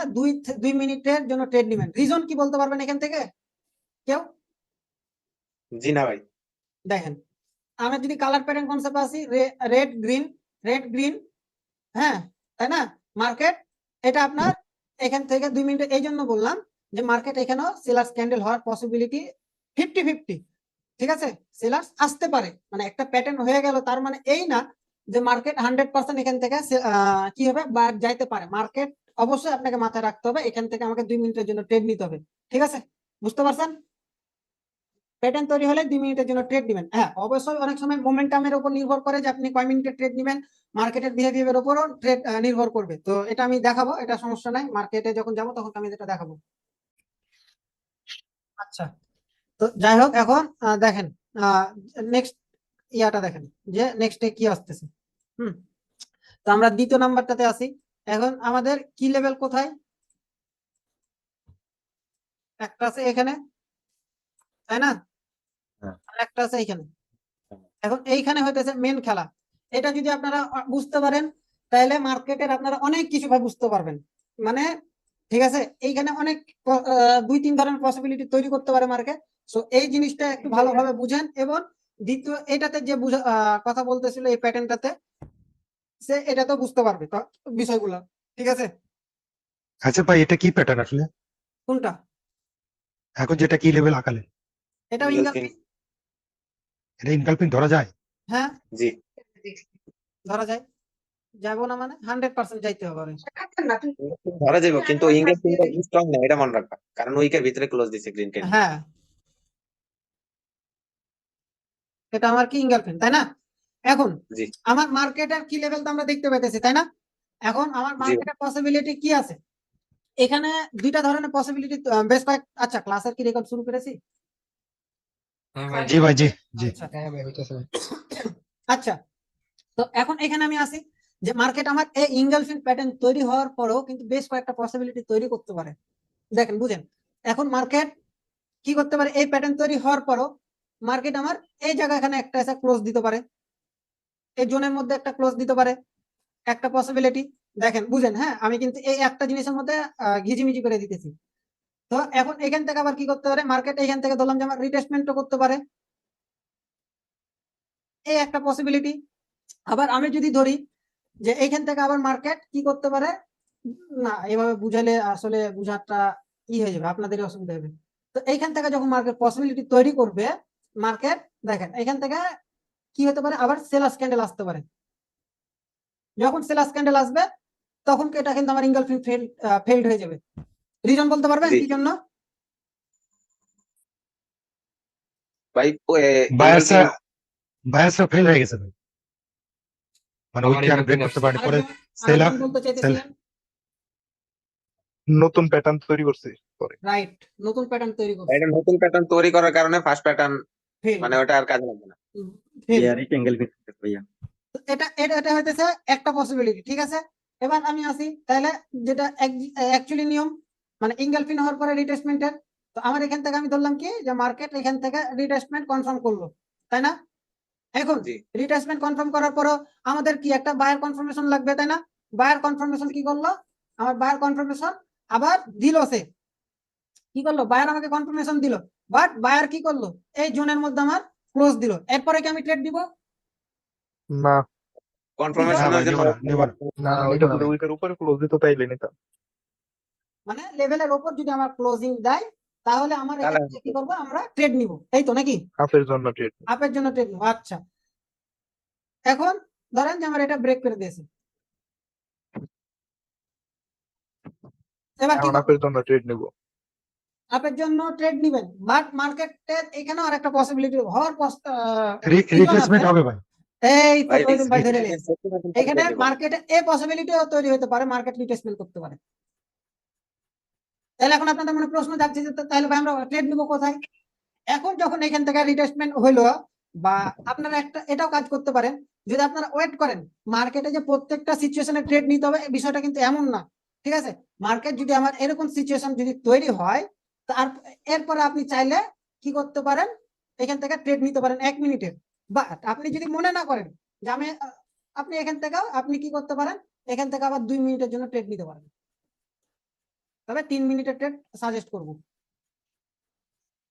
2 মিনিটের জন্য ট্রেড নেবেন। রিজন কি বলতে পারবেন এখান থেকে কেউ? জি না ভাই, দেখেন, আমরা যদি কালার প্যাটার্ন কনসেপ্ট আসি, রেড গ্রিন, রেড গ্রিন, হ্যাঁ, তাই না? মার্কেট এটা আপনার এখান থেকে 2 মিনিট, এই জন্য বললাম যে মার্কেট এখানেও সেলার্স ক্যান্ডেল হওয়ার পসিবিলিটি 50-50, ঠিক আছে? সেলার্স আসতে পারে, মানে একটা প্যাটার্ন হয়ে গেল, তার মানে এই না যে মার্কেট 100% এখান থেকে কি হবে, বাইরে যাইতে পারে। মার্কেট অবশ্যই আপনাকে মাথায় রাখতে হবে, এখান থেকে আমাকে 2 মিনিটের জন্য ট্রেড নিতে হবে, ঠিক আছে? বুঝতে পারছেন? প্যাটার্ন তৈরি হলে 2 মিনিটের জন্য ট্রেড দিবেন। হ্যাঁ, অবশ্যই অনেক সময় মোমেন্টামের উপর নির্ভর করে যে আপনি কয় মিনিটের ট্রেড দিবেন, মার্কেটের বিহেভিয়ারের উপরও ট্রেড নির্ভর করবে। তো এটা আমি দেখাবো, এটা সমস্যা নাই, মার্কেটে যখন যাবো তখন আমি এটা দেখাবো। আচ্ছা, তো যাই হোক, এখন দেখেন নেক্সট ইয়াটা দেখেন, যে নেক্সটে কি আসতেছে। তো আমরা দ্বিতীয় নাম্বারটাতে আসি। এখন আমাদের কি লেভেল কোথায়? একটা আছে এখানে, তাই না? হ্যাঁ। আর একটা আছে এইখানে। এখন এইখানে হইতেছে মেন খেলা। এটা যদি আপনারা বুঝতে পারেন, তাহলে মার্কেটের আপনারা অনেক কিছু ভাবে বুঝতে পারবেন। মানে ঠিক আছে, এইখানে অনেক 2-3 ধরনের পসিবিলিটি তৈরি করতে পারে মার্কেট। সো এই জিনিসটা একটু ভালোভাবে বুঝেন। এবং দ্বিতীয়, এটাতে যে কথা বলতেছিল এই প্যাটার্নটাতে, সে এটা তো বুঝতে পারবে তো বিষয়গুলো, ঠিক আছে? আচ্ছা ভাই, এটা কি প্যাটার্ন আসলে? কোনটা? এখন যেটা কি লেভেল আকালে, এটাও ইনগালফিন। ইনগালফিন। এটা ইনকালপিং ধরা যায়? হ্যাঁ, জি ধরা যায়। যাবো না মানে 100% যাইতে হবে। ধরা যাবে, কিন্তু ইনগালফিনটা স্ট্রং না, এটা মনে রাখবা, কারণ উইকের ভিতরে ক্লোজ দিছে গ্রিন ক্যান্ডেল। হ্যাঁ, এটা আমার কি ইনগালফিন, তাই না? এখন জি আমার মার্কেটের কি লেভেল তো আমরা দেখতে পাইতেছি তাই না? এখন আমার জি মার্কেটের পসিবিলিটি কি আছে? এখানে দুইটা ধরনের পসিবিলিটি বেশ কয়েক আচ্ছা ক্লাসের কি রেকর্ড শুরু করেছি? হ্যাঁ ভাই জি ভাই জি জি আচ্ছা হ্যাঁ ভাই হইতেছে ভাই। আচ্ছা তো এখন এখানে আমি আসি যে মার্কেট আমার এই ইনগালফিং প্যাটার্ন তৈরি হওয়ার পরেও কিন্তু বেশ কয়েকটা পসিবিলিটি তৈরি করতে পারে। দেখেন বুঝেন, এখন মার্কেট কি করতে পারে, এই প্যাটার্ন তৈরি হওয়ার পরও মার্কেট আমার এই জায়গা এখানে একটা এসে ক্লোজ দিতে পারে, এই জোনের মধ্যে একটা ক্লোজ দিতে পারে, একটা পসিবিলিটি। দেখেন বুঝেন, হ্যাঁ আমি কিন্তু এই একটা জিনিসের মধ্যে ঘিজিমিজি করে দিতেছি। তো এখন এখান থেকে আবার কি করতে পারে মার্কেট, এখান থেকে ধরলাম যে আমার রিটেস্টমেন্টও করতে পারে, এই একটা পসিবিলিটি। আবার আমি যদি ধরি যে এইখান থেকে আবার মার্কেট কি করতে পারে, না এভাবে বুঝালে আসলে বুঝাটা ই হয়ে যাবে, আপনাদেরই অসুবিধা হবে। তো এইখান থেকে যখন মার্কেট পসিবিলিটি তৈরি করবে মার্কেট, দেখেন এখান থেকে কি হতে পারে, আবার সেলার্স ক্যান্ডেল আসতে পারে। যখন সেলার্স ক্যান্ডেল আসবে তখন এটা কিন্তু আমার ইনগালফিং ফেল্ড হয়ে যাবে। রিজন বলতে পারবেন জি কি জন্য? ভাই বায়াসা বায়াসা ফেল হয়ে গেছে ভাই, মানে আবার উইককে আর ব্রেক engulfing করতে পারেনি, পরে আরেকজন সেল আরেকজন বলতে চাইতেছিলেন, নতুন প্যাটার্ন তৈরি করছে পরে। রাইট, নতুন প্যাটার্ন তৈরি করছে, এটা নতুন প্যাটার্ন তৈরি করার কারণে ফার্স্ট প্যাটার্ন ফেল মানে ওটা আর কাজে লাগবে না। ফেল। ভাইয়া এটা এটা এটা হইতেছে একটা পসিবিলিটি, ঠিক আছে। এবার আমি আসি তাহলে যেটা অ্যাকচুয়ালি নিয়ম, মানে ইনগালফিং হওয়ার পরে রিটেস্টমেন্টের। তো আমার এখান থেকে আমি ধরলাম কি যে মার্কেট এখান থেকে রিটেস্টমেন্ট কনফার্ম করলো, তাই না? এখন জি রিটেস্টমেন্ট কনফার্ম করার পরও আমাদের কি একটা বায়ার কনফার্মেশন লাগবে, তাই না? বায়ার কনফার্মেশন কি করলো, আমার বায়ার কনফার্মেশন আবার দিল, সে কি করলো, বায়ার আমাকে কনফার্মেশন দিল, বাট বায়ার কি করলো, এই জোনের মধ্যে আমার ক্লোজ দিল। এরপরে কি আমি ট্রেড দিব? না না কনফার্মেশনের ভাই, জন্য নেব না নেব না, না ওইটা না ভাই। উইকের উপরে ক্লোজ দিতে পাইলে নিতাম। মানে লেভেলের উপর যদি আমার ক্লোজিং দেয় তাহলে আমার এখান তাহলে থেকে কি করবো, আমরা ট্রেড নিব, এই তো নাকি? হাফের জন্য ট্রেড। আপের জন্য ট্রেড নিব, আচ্ছা। এখন ধরেন যে আমার এটা ব্রেক করে দিয়েছে, এবার কি এখন করবো? হাফের জন্য ট্রেড নেব। আপের জন্য ট্রেড নিবেন, বাট মার্কেটের এখানেও আর একটা পসিবিলিটি হওয়ার রিপ্লেসমেন্ট হবে ভাই। এই তো ভাই তৈরি ভাই ধরে নিন। 70% এখানে trade নেব। মার্কেটে এই পসিবিলিটিও তৈরি হতে পারে, মার্কেট রিটেস্টমেন্ট করতে পারে। তাহলে এখন আপনাদের মনে প্রশ্ন যাচ্ছে যে তাহলে ভাই আমরা ট্রেড নিব কোথায়? এখন যখন এখান থেকে রিটেস্টমেন্ট হইলো, বা আপনারা একটা এটাও কাজ করতে পারেন, যদি আপনারা ওয়েট করেন মার্কেটে যে প্রত্যেকটা সিচুয়েশনে ট্রেড নিতে হবে, এই বিষয়টা কিন্তু এমন না, ঠিক আছে? মার্কেট যদি আমার এরকম সিচুয়েশন যদি তৈরি হয়, তার এরপরে আপনি চাইলে কি করতে পারেন, এখান থেকে ট্রেড নিতে পারেন 1 মিনিটের। বাট আপনি যদি মনে না করেন যে আমি আপনি এখান থেকেও আপনি কি করতে পারেন, এখান থেকে আবার 2 মিনিটের জন্য ট্রেড নিতে পারেন, তবে 3 মিনিটের ট্রেড সাজেস্ট করবো।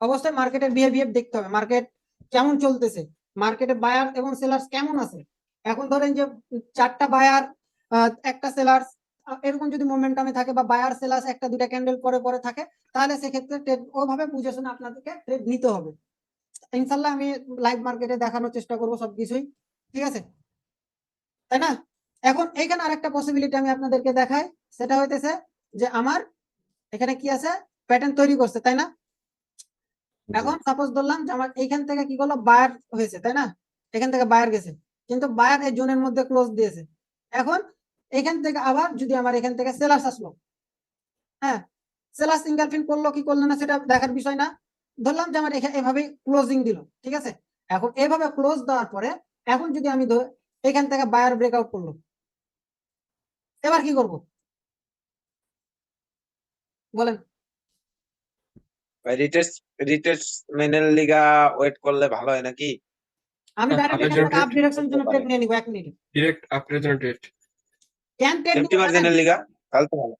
অবশ্যই মার্কেটের বিহেভিয়ার দেখতে হবে, মার্কেট কেমন চলতেছে, মার্কেটে বায়ার এবং সেলার্স কেমন আছে। এখন ধরেন যে 4টা বায়ার একটা সেলার্স, এরকম যদি মোমেন্টামে থাকে বা বায়ার সেলার্স একটা দুটা ক্যান্ডেল পরে পরে থাকে, তাহলে সেক্ষেত্রে ট্রেড ওভাবে বুঝে শুনে আপনাদেরকে ট্রেড নিতে হবে। ইনশাল্লাহ আমি লাইভ মার্কেটে দেখানোর চেষ্টা করবো সবকিছুই, ঠিক আছে, তাই না? এখন এইখানে আরেকটা পসিবিলিটি আমি আপনাদেরকে দেখাই, সেটা হইতেছে যে আমার এখানে কি আছে, প্যাটার্ন তৈরি করছে, তাই না? এখন সাপোজ ধরলাম যে আমার এইখান থেকে কি করলো, বায়ার হয়েছে, তাই না? এখান থেকে বায়ার গেছে, কিন্তু বায়ার এই জোনের মধ্যে ক্লোজ দিয়েছে। এখন এখান থেকে আবার যদি আমার এখান থেকে সেলার্স আসলো, হ্যাঁ সেলার্স ইনগালফিং করলো কি করলো না সেটা দেখার বিষয় না, ধরলাম যে আমার এভাবে ক্লোজিং দিল, ঠিক আছে। এখন এভাবে ক্লোজ দেওয়ার পরে এখন যদি আমি এখান থেকে বায়ার ব্রেকআউট করলো, এবার কি করব বলেন? ভাই রিটেস্টমেন্টের লিগা ওয়েট করলে ভালো হয় নাকি? আমি ডাইরেক্ট আপের এখান জন্য থেকে আপ ট্রেড, ডিরেকশনের জন্য ট্রেড নিয়ে নিব 1 মিনিট। ডিরেক্ট আপের জন্য ট্রেড। কেন ট্রেড নিব 50 মার্জিনের লিগা তাহলে তো ভালো।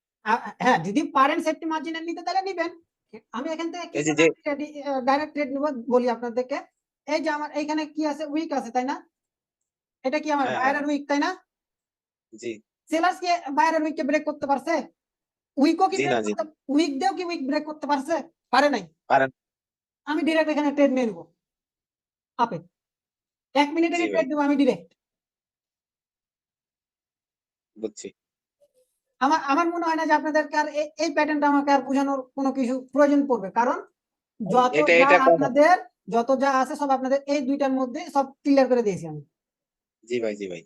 হ্যাঁ যদি পারেন সেফটি মার্জিনের নিতে তাহলে নিবেন। আমি এখান থেকে এই যে ডাইরেক্ট ট্রেড নিব বলি আপনাদেরকে। এই যে আমার এইখানে কি আছে, উইক আছে, তাই না? এটা কি আমার হ্যাঁ, বায়ারের উইক, তাই না? জি সেলার্স কি বায়ারের উইককে ব্রেক করতে পারছে? উইকও কি জি না, জি উইক দিয়েও কি উইক ব্রেক করতে পারছে? পারে নাই। পারেন। আমি ডিরেক্ট এখানে ট্রেড নিয়ে নেব আপে, 1 মিনিটের জি ট্রেড ভাই দেবো আমি ডিরেক্ট। বুঝছি। আমার আমার মনে হয় না যে আপনাদেরকে আর এই প্যাটার্নটা আমাকে আর বোঝানোর কোনো কিছু প্রয়োজন পড়বে, কারণ যত এটা যা এটা কমন। আপনাদের যত যা আছে সব আপনাদের এই দুইটার মধ্যে সব ক্লিয়ার করে দিয়েছি আমি। জি ভাই, জি ভাই।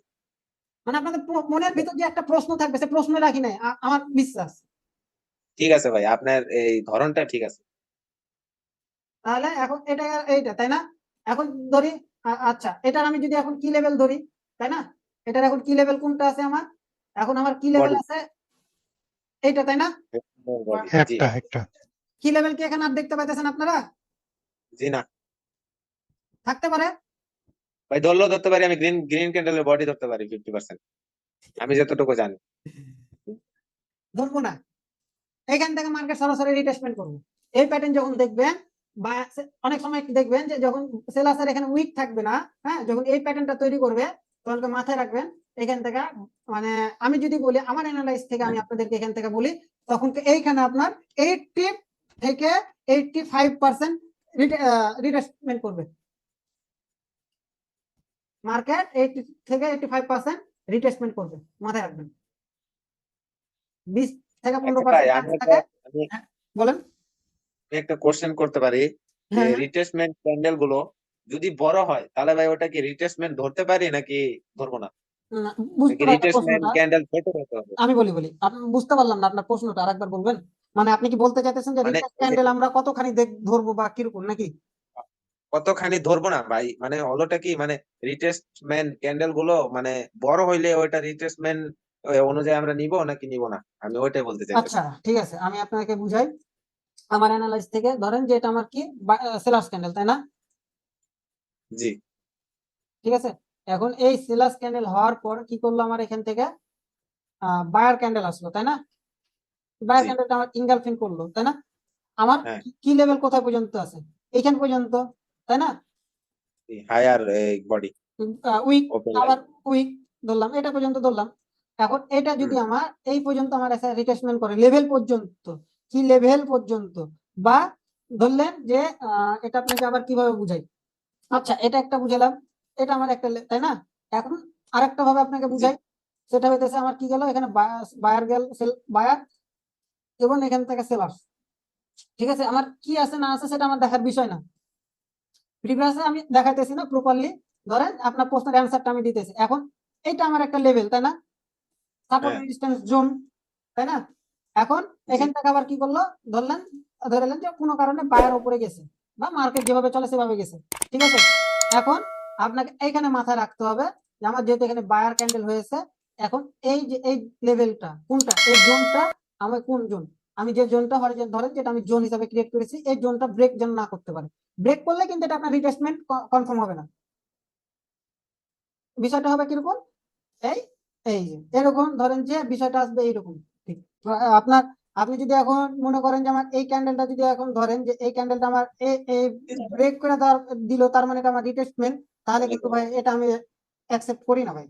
মানে আপনাদের মনের ভিতর যে একটা প্রশ্ন থাকবে সে প্রশ্ন রাখি নাই আমার বিশ্বাস। ঠিক আছে ভাই, আপনার এই ধরনটা ঠিক আছে। তাহলে এখন এটা এইটা তাই না? এখন ধরি আচ্ছা এটার আমি যদি এখন কি লেভেল ধরি তাই না? এটার এখন কি লেভেল কোনটা আছে আমার? এখন আমার কি লেভেল বডি, আছে এইটা তাই না? বডি, জি একটা কি লেভেল কি এখানে আর দেখতে পাইতেছেন আপনারা? জি না থাকতে পারে। ভাই, ধরলেও ধরতে পারি, আমি গ্রিন গ্রিন ক্যান্ডেলের বডি ধরতে পারি 50%, আমি যতটুকু জানি। ধরবো না। এখান থেকে মার্কেট সরাসরি রিটেস্টমেন্ট করবো। এই প্যাটার্ন যখন দেখবেন বা অনেক সময় দেখবেন যে যখন সেলার্সের এখানে উইক থাকবে না, হ্যাঁ, যখন এই প্যাটার্নটা তৈরি করবে তখন মাথায় রাখবেন এখান থেকে মানে আমি যদি বলি আমার অ্যানালাইজ থেকে আমি আপনাদেরকে এখান থেকে বলি তখন এইখানে আপনার 80 থেকে 85% রিটেস্টমেন্ট করবে মার্কেট। 80 থেকে 85% রিটেস্টমেন্ট করবে, মাথায় রাখবেন। 20 থেকে আচ্ছা ভাই, 15% চান্স থাকে। হ্যাঁ, বলেন। আমি একটা কোশ্চেন করতে পারি যে হ্যাঁ, হ্যাঁ। রিট্রেসমেন্ট ক্যান্ডেল গুলো যদি বড় হয় তাহলে ভাই ওটা কি রিট্রেসমেন্ট ধরতে পারি নাকি ধরবো না? না, বুঝতে নাকি পারলাম না রিট্রেসমেন্ট প্রশ্নটা। ক্যান্ডেল ছোট হতে হবে? আমি বলি আপনি বুঝতে পারলাম না আপনার প্রশ্নটা আরেকবার বলবেন। মানে আপনি কি বলতে চাইতেছেন যে মানে রিটেস্ট এই যে ক্যান্ডেল আমরা কতখানি ধরবো বা কিরকম নাকি? কতখানি ধরবো না ভাই, মানে হলোটা কি, মানে রিট্রেসমেন্ট ক্যান্ডেল গুলো মানে বড় হইলে ওইটা রিট্রেসমেন্ট অনুযায়ী আমরা নিব নাকি নিব না, আমি ওইটাই বলতে চাইতেছি। আচ্ছা ঠিক আছে, আমি আপনাকে বুঝাই। আমার অ্যানালাইজ থেকে ধরেন যে এটা আমার কি সেলার্স ক্যান্ডেল তাই না? জি ঠিক আছে। এখন এই সেলার্স ক্যান্ডেল হওয়ার পর কি করলো আমার এখান থেকে বায়ার ক্যান্ডেল আসলো তাই না? বায়ার জি ক্যান্ডেলটা আমার ইনগালফিং করলো তাই না? আমার হ্যাঁ, কি লেভেল কোথায় পর্যন্ত আছে? এইখান পর্যন্ত তাই না? হায়ার বডি উইক, ওপেন আবার লাইন। উইক ধরলাম, এটা পর্যন্ত ধরলাম। এখন এটা যদি হুম, আমার এই পর্যন্ত আমার রিটেস্টমেন্ট করে লেভেল পর্যন্ত, কি লেভেল পর্যন্ত, বা ধরলেন যে এটা আপনাকে আবার কিভাবে বুঝাই। আচ্ছা এটা একটা বুঝালাম, এটা আমার একটা তাই না? এখন আরেকটা ভাবে আপনাকে জি বুঝাই, সেটা হইতেছে আমার কি গেল এখানে বায়ার গেল, বায়ার এবং এখান থেকে সেলার। ঠিক আছে, আমার কি আছে না আছে সেটা আমার দেখার বিষয় না। প্রিভিয়াসে আমি দেখাইতেছি না প্রপারলি। ধরেন আপনার প্রশ্নের অ্যান্সারটা আমি দিতেছি। এখন এটা আমার একটা লেভেল তাই না? সাপোর্ট হ্যাঁ রেজিস্ট্যান্স জোন তাই না? এখন জি এখান থেকে আবার কি করলো, ধরলেন যে কোনো কারণে বায়ার উপরে গেছে বা মার্কেট যেভাবে চলে সেভাবে গেছে। ঠিক আছে, এখন আপনাকে এইখানে মাথায় রাখতে হবে যে আমার যেহেতু এখানে বায়ার ক্যান্ডেল হয়েছে, এখন এই যে এই লেভেলটা কোনটা, এই জোনটা আমার কোন জোন, আমি যে জোনটা ধরেন যেটা আমি জোন হিসাবে ক্রিয়েট করেছি এই জোনটা ব্রেক যেন না করতে পারে। ব্রেক করলে কিন্তু এটা আপনার রিটেস্টমেন্ট কনফার্ম হবে না। বিষয়টা হবে কিরকম, এই এই যে এরকম ধরেন যে বিষয়টা আসবে এইরকম। ঠিক আপনার আপনি যদি এখন মনে করেন যে আমার এই ক্যান্ডেলটা যদি এখন ধরেন যে এই ক্যান্ডেলটা আমার এই ব্রেক করে দিল তার মানে এটা আমার রিটেস্টমেন্ট, তাহলে কিন্তু ভাই এটা আমি অ্যাকসেপ্ট করি না ভাই।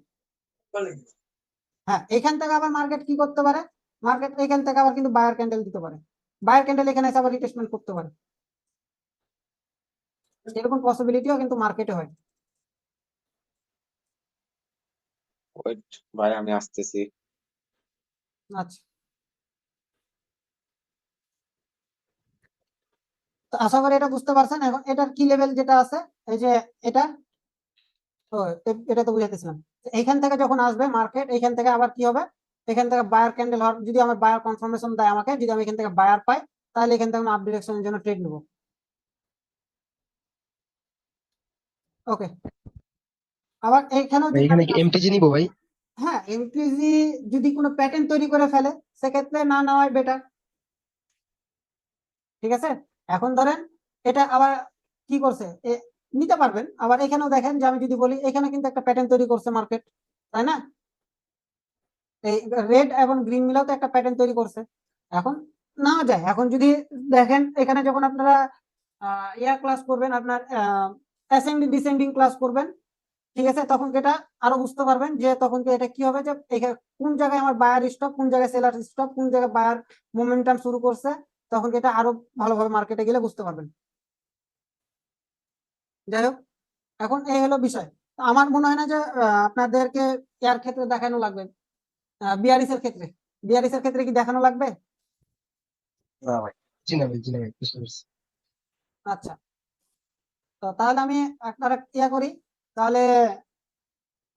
হ্যাঁ, এখান থেকে আবার মার্কেট কি করতে পারে, মার্কেট এখান থেকে আবার কিন্তু বায়ার ক্যান্ডেল দিতে পারে, বায়ার ক্যান্ডেল এখানে এসে আবার রিটেস্টমেন্ট করতে পারে। এরকম পসিবিলিটিও কিন্তু মার্কেটে হয়। ওয়েট ভাই, আমি আসতেছি। আচ্ছা, তো আশা করি এটা বুঝতে পারছেন। এখন এটার কি লেভেল যেটা আছে, এই যে এটা, তো এটা তো বুঝাইতেছিলাম। এইখান থেকে যখন আসবে মার্কেট, এইখান থেকে আবার কি হবে, এখান থেকে বায়ার ক্যান্ডেল হওয়ার, যদি আমার বায়ার কনফার্মেশন দেয় আমাকে, যদি আমি এখান থেকে বায়ার পাই তাহলে এখান থেকে আমি আপ ডিরেকশনের জন্য ট্রেড নেবো। ওকে, আবার এইখানেও ভাই যদি এখানে আমি কি এমটিজি নিবো ভাই? হ্যাঁ এমপিজি যদি কোনো প্যাটার্ন তৈরি করে ফেলে সেক্ষেত্রে না নেওয়াই বেটার। ঠিক আছে, এখন ধরেন এটা আবার কি করছে নিতে পারবেন। আবার এখানেও দেখেন যে আমি যদি বলি এখানে কিন্তু একটা প্যাটার্ন তৈরি করছে মার্কেট তাই না? এই রেড এবং গ্রিন মিলাও তো একটা প্যাটার্ন তৈরি করছে। এখন না যায়, এখন যদি দেখেন এখানে যখন আপনারা ইয়ার ক্লাস করবেন, আপনার অ্যাসেন্ডিং ডিসেন্ডিং ক্লাস করবেন, ঠিক আছে, তখন এটা আরো বুঝতে পারবেন যে তখন এটা কি হবে, যে এখানে কোন জায়গায় আমার বায়ার স্টপ, কোন জায়গায় সেলার স্টপ, কোন জায়গায় বায়ার মোমেন্টাম শুরু করছে, তখন এটা আরো ভালোভাবে মার্কেটে গেলে বুঝতে পারবেন। যাই হোক, এখন এই হলো বিষয়। আমার মনে হয় না যে আপনাদেরকে এর ক্ষেত্রে দেখানো লাগবে, বিআরএস এর ক্ষেত্রে, বিআরএস এর ক্ষেত্রে কি দেখানো লাগবে? না ভাই। জি না ভাই বুঝতে পারছি। আচ্ছা, তো তাহলে আমি আপনারা ইয়া করি তাহলে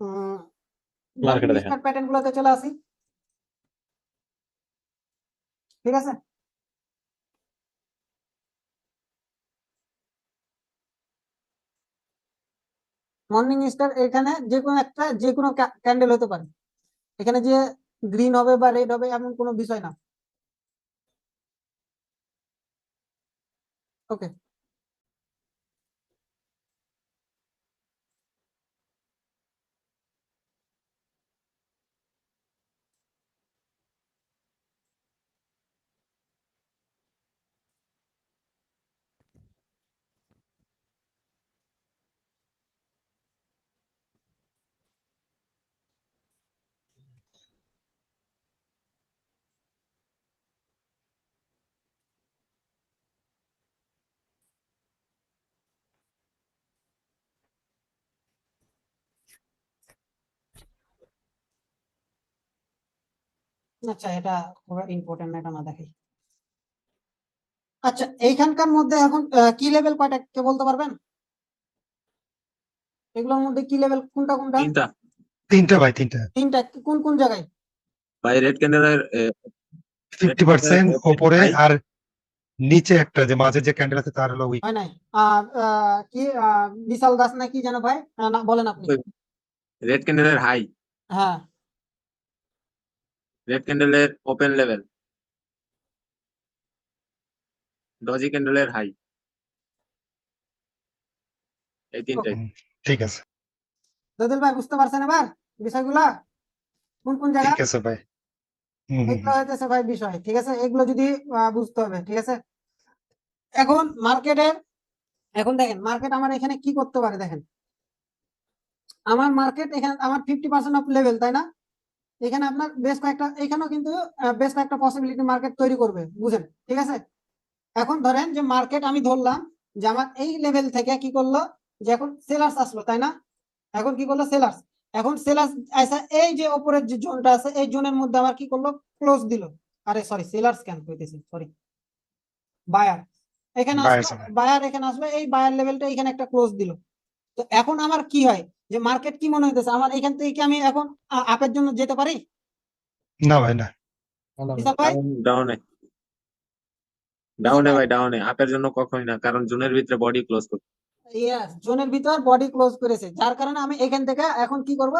Market এ দেখেন। প্যাটার্ন গুলোতে চলে আসি, ঠিক আছে। মর্নিং স্টার এখানে যে কোনো ক্যান্ডেল হতে পারে, এখানে যে গ্রিন হবে বা রেড হবে এমন কোনো বিষয় না। ওকে, আচ্ছা এটা খুব ইম্পর্টেন্ট, এটা না দেখাই। আচ্ছা এইখানকার মধ্যে এখন কি লেভেল কয়টা কে বলতে পারবেন? এগুলোর মধ্যে কি লেভেল কোনটা কোনটা? তিনটা তিনটা ভাই, তিনটা। তিনটা, কোন কোন জায়গায়? ভাই রেড ক্যান্ডেলের 50% ওপরে high, আর নিচে একটা যে মাঝে যে ক্যান্ডেল আছে তার হলো উইক। হয় নাই কি বিশাল দাস না কি জানো ভাই, না বলেন আপনি। রেড ক্যান্ডেলের হাই, হ্যাঁ রেড ক্যান্ডেলের ওপেন লেভেল, ডজি ক্যান্ডেলের হাই, এই তিনটাই। ঠিক আছে, দদিল ভাই বুঝতে পারছেন এবার বিষয়গুলা কোন কোন জায়গা? ঠিক আছে ভাই। এগুলো হইতেছে ভাই বিষয়, ঠিক আছে, এগুলো যদি বুঝতে হবে, ঠিক আছে। এখন মার্কেটের, এখন দেখেন মার্কেট আমার এখানে কি করতে পারে, দেখেন আমার মার্কেট এখানে আমার 50% অফ লেভেল, তাই না? এখানে আপনার বেশ কয়েকটা, এখানেও কিন্তু বেশ কয়েকটা পসিবিলিটি মার্কেট তৈরি করবে, বুঝেন, ঠিক আছে। এখন ধরেন যে মার্কেট আমি ধরলাম যে আমার এই লেভেল থেকে কি করলো, যে এখন সেলার্স আসলো, তাই না? এখন কি করলো সেলার্স, এখন সেলার্স আচ্ছা এই যে উপরের যে জোনটা আছে এই জোনের মধ্যে আবার কি করলো, ক্লোজ দিল। আরে সরি সেলার্স কেন কইতেছি, সরি বায়ার এখানে আসলো, বায়ার এখানে আসলো, এই বায়ার লেভেলটা এখানে একটা ক্লোজ দিল। তো এখন আমার কি হয়, যে মার্কেট কি মনে হইতেছে আমার এখান থেকে কি আমি এখন আপের জন্য যেতে পারি? না ভাই, না। বিশাল ভাই ডাউনে, ডাউনে ভাই, ডাউনে। আপের জন্য কখনোই না, কারণ জোনের ভিতরে বডি ক্লোজ করবে। ইয়েস, জোনের ভিতর বডি ক্লোজ করেছে, যার কারণে আমি এখান থেকে এখন কি করব,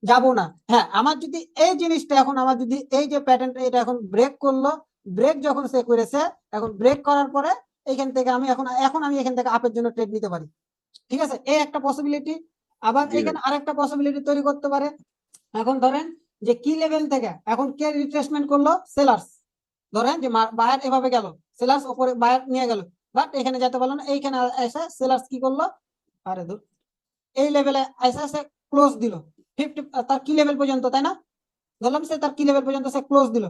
যাব না। হ্যাঁ আমার যদি এই জিনিসটা এখন আমার যদি এই যে প্যাটার্নটা এটা এখন ব্রেক করলো, ব্রেক যখন সে করেছে, এখন ব্রেক করার পরে এখান থেকে আমি এখন আমি এখান থেকে আপের জন্য ট্রেড নিতে পারি, ঠিক আছে, এই একটা পসিবিলিটি। আবার জি ভাই। এখানে আরেকটা পসিবিলিটি তৈরি করতে পারে। এখন ধরেন যে কি লেভেল থেকে এখন কে রিট্রেসমেন্ট করলো, সেলার্স। ধরেন যে বায়ার এভাবে গেল, সেলার্স উপরে বায়ার নিয়ে গেল, বাট এখানে যেতে পারলো না, এইখানে এসে সেলার্স কি করলো, আরে দূর, এই লেভেলে এসে ক্লোজ দিল 50 তার কি লেভেল পর্যন্ত, তাই না? ধরলাম সে তার কি লেভেল পর্যন্ত সে ক্লোজ দিল।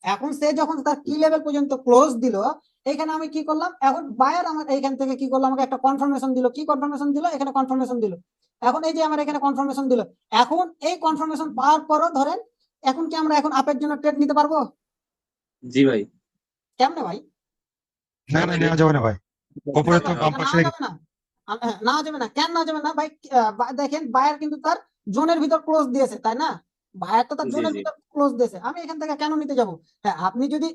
এখন সে যখন তার কি লেভেল পর্যন্ত ক্লোজ দিল, এখানে আমি কি করলাম, এখন বায়ার আমার এইখান থেকে কি করলো, আমাকে একটা কনফার্মেশন দিল। কি কনফার্মেশন দিল? এখানে কনফার্মেশন দিল। এখন এই যে আমার এখানে কনফার্মেশন দিল, এখন এই কনফার্মেশন পাওয়ার পরও ধরেন এখন কি আমরা এখন আপের জন্য ট্রেড নিতে পারবো? জি ভাই। কেমনে ভাই? না, না, নেওয়া যাবে না ভাই। ওপরে তো বাম না পাশে যাবে না, নেওয়া যাবে না, কেন নেওয়া যাবে না ভাই? দেখেন বায়ার কিন্তু তার জোনের ভিতর ক্লোজ দিয়েছে, তাই না? বায়ার তো তার জি, জোনের জি। ভিতর ক্লোজ দিয়েছে, আমি এখান থেকে কেন নিতে যাব? হ্যাঁ আপনি যদি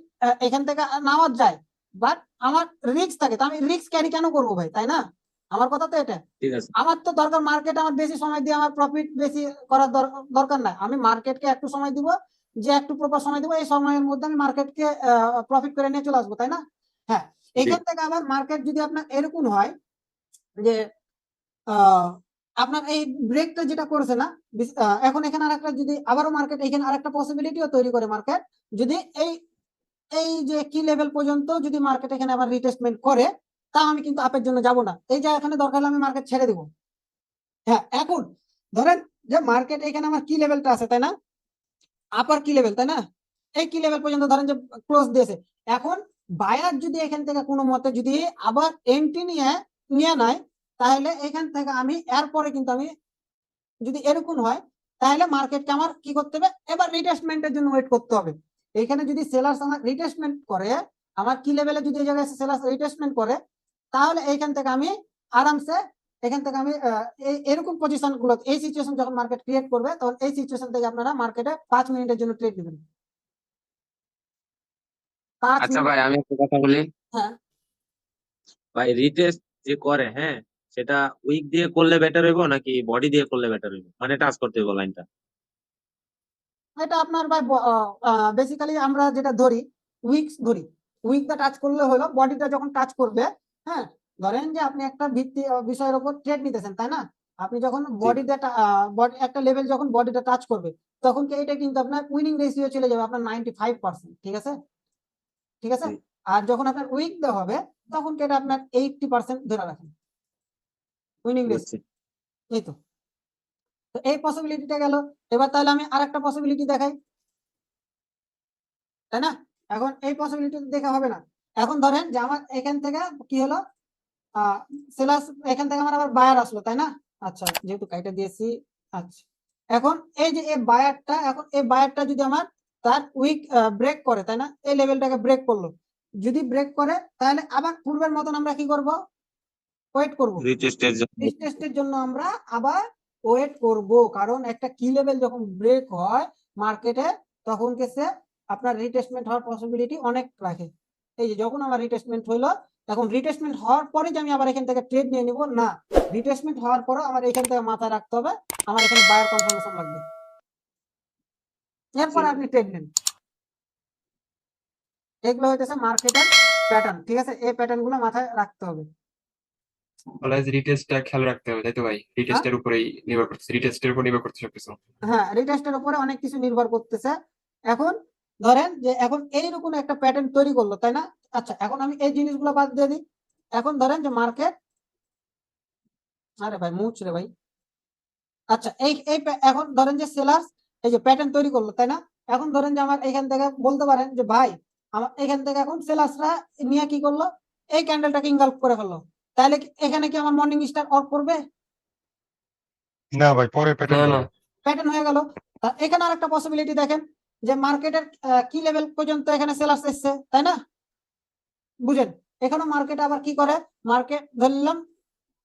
এখান থেকে নেওয়া যায়, বাট আমার রিস্ক থাকে, তো আমি রিস্ক ক্যারি কেন করবো ভাই, তাই না? আমার কথা তো এটা। ঠিক আছে। আমার তো দরকার মার্কেট আমার বেশি সময় দিয়ে আমার প্রফিট বেশি করার দরকার নাই, আমি মার্কেটকে একটু সময় দিব, যে একটু প্রপার সময় দিব, এই সময়ের মধ্যে আমি মার্কেটকে প্রফিট করে নিয়ে চলে আসবো, তাই না? হ্যাঁ এখান থেকে আবার মার্কেট যদি আপনার এরকম হয় যে আপনার এই ব্রেকটা যেটা করেছে না, এখন এখানে আরেকটা যদি আবারও মার্কেট এখানে আরেকটা পসিবিলিটিও তৈরি করে মার্কেট, যদি এই এই যে কি লেভেল পর্যন্ত যদি মার্কেট এখানে আবার রিটেস্টমেন্ট করে, তা আমি কিন্তু আপের জন্য যাব না, এই যে এখানে দরকার হলে আমি মার্কেট ছেড়ে দিব। হ্যাঁ এখন ধরেন যে মার্কেট এখানে আমার কি লেভেলটা আছে, তাই না? আপার কি লেভেল, তাই না? এই কি লেভেল পর্যন্ত ধরেন যে ক্লোজ দিয়েছে, এখন বায়ার যদি এখান থেকে কোনো মতে যদি আবার এন্ট্রি নিয়ে নেয়, তাহলে এখান থেকে আমি এরপরে কিন্তু আমি যদি এরকম হয়, তাহলে মার্কেটকে আমার কি করতে হবে, এবার রিটেস্টমেন্টের জন্য ওয়েট করতে হবে। এখানে যদি সেলার্স আমার রিটেস্টমেন্ট করে, আমার কি লেভেলে যদি এই জায়গায় সেলার্স রিটেস্টমেন্ট করে, তাহলে এইখান থেকে আমি আরামসে এখান থেকে আমি এরকম পজিশন গুলো, এই সিচুয়েশন যখন মার্কেট ক্রিয়েট করবে তখন এই সিচুয়েশন থেকে আপনারা মার্কেটে 5 মিনিটের জন্য ট্রেড নেবেন। 5 আচ্ছা মিনিট। ভাই, আমি একটা কথা বলি। হ্যাঁ, ভাই রিটেস্ট যে করে, হ্যাঁ, সেটা উইক দিয়ে করলে বেটার হইব নাকি বডি দিয়ে করলে বেটার হইব, মানে টাচ করতে হইব লাইনটা? এটা আপনার ভাই বেসিক্যালি আমরা যেটা ধরি উইকস ধরি, উইকটা টাচ করলে হলো, বডিটা যখন টাচ করবে, হ্যাঁ, ধরেন যে আপনি একটা ভিত্তি বিষয়ের উপর ট্রেড নিতেছেন, তাই না? আপনি যখন বডিটা একটা লেভেল যখন বডিটা টাচ করবে তখন কি এটা কিন্তু আপনার উইনিং রেশিও চলে যাবে আপনার 95%, ঠিক আছে? ঠিক আছে। জি। আর যখন আপনার উইক দেওয়া হবে তখন কি এটা আপনার 80% ধরে রাখেন উইনিং রেশিও। বুঝছি। এই তো, তো এই পসিবিলিটিটা গেল। এবার তাহলে আমি আরেকটা পসিবিলিটি দেখাই, তাই না? এখন এই পসিবিলিটি দেখা হবে না। এখন ধরেন যে আমার এখান থেকে কি হলো, সেলার্স, এখান থেকে আমার আবার বায়ার আসলো, তাই না? আচ্ছা, যেহেতু কাইটা দিয়েছি। আচ্ছা, এখন এই যে এই বায়ারটা, এখন এই বায়ারটা যদি আমার তার উইক ব্রেক করে, তাই না? এই লেভেলটাকে ব্রেক করলো, যদি ব্রেক করে তাহলে আবার পূর্বের মতন আমরা কি করব, ওয়েট করব। রিটেস্টের জন্য। টেস্টের জন্য আমরা আবার ওয়েট করব, কারণ একটা কি লেভেল যখন ব্রেক হয় মার্কেটে তখন কেসে আপনার রিটেস্টমেন্ট হওয়ার পসিবিলিটি অনেক রাখে। এই যে যখন আমার রিটেস্টমেন্ট হইলো, এখন রিটেস্টমেন্ট হওয়ার পরে যে আমি আবার এখান থেকে ট্রেড নিয়ে নিব না, রিটেস্টমেন্ট হওয়ার পরে আমার এখান থেকে মাথায় রাখতে হবে আমার এখানে বায়ার কনফার্মেশন লাগবে, এরপর আপনি ট্রেড নেন। এগুলো হইতেছে মার্কেটের প্যাটার্ন, ঠিক আছে? এই প্যাটার্ন গুলো মাথায় রাখতে হবে। অলওয়েজ রিটেস্টটা খেয়াল রাখতে হবে, তাই তো ভাই? রিটেস্টের উপরেই নির্ভর করছে, রিটেস্টের উপর নির্ভর করছে সবকিছু। হ্যাঁ, রিটেস্টের উপরে অনেক কিছু নির্ভর করতেছে। এখন ধরেন যে এখন এইরকম একটা প্যাটার্ন তৈরি করলো, তাই না? আচ্ছা, এখন আমি এই জিনিসগুলো বাদ দিয়ে দিই। এখন ধরেন যে মার্কেট, আরে ভাই মুছ রে ভাই। আচ্ছা, এখন ধরেন যে সেলার্স এই যে প্যাটার্ন তৈরি করলো, তাই না? এখন ধরেন যে আমার এখান থেকে বলতে পারেন যে ভাই আমার এখান থেকে এখন সেলার্সরা নিয়ে কি করলো, এই ক্যান্ডেলটাকে ইনগালফ করে ফেললো, তাহলে এখানে কি আমার মর্নিং স্টার অফ করবে? না ভাই, পরে না প্যাটার্ন না, প্যাটার্ন হয়ে গেল। এখানে আরেকটা পসিবিলিটি দেখেন যে মার্কেটের কি লেভেল পর্যন্ত এখানে সেলার্স এসছে, তাই না? বুঝেন, এখানে মার্কেট আবার কি করে, মার্কেট ধরলাম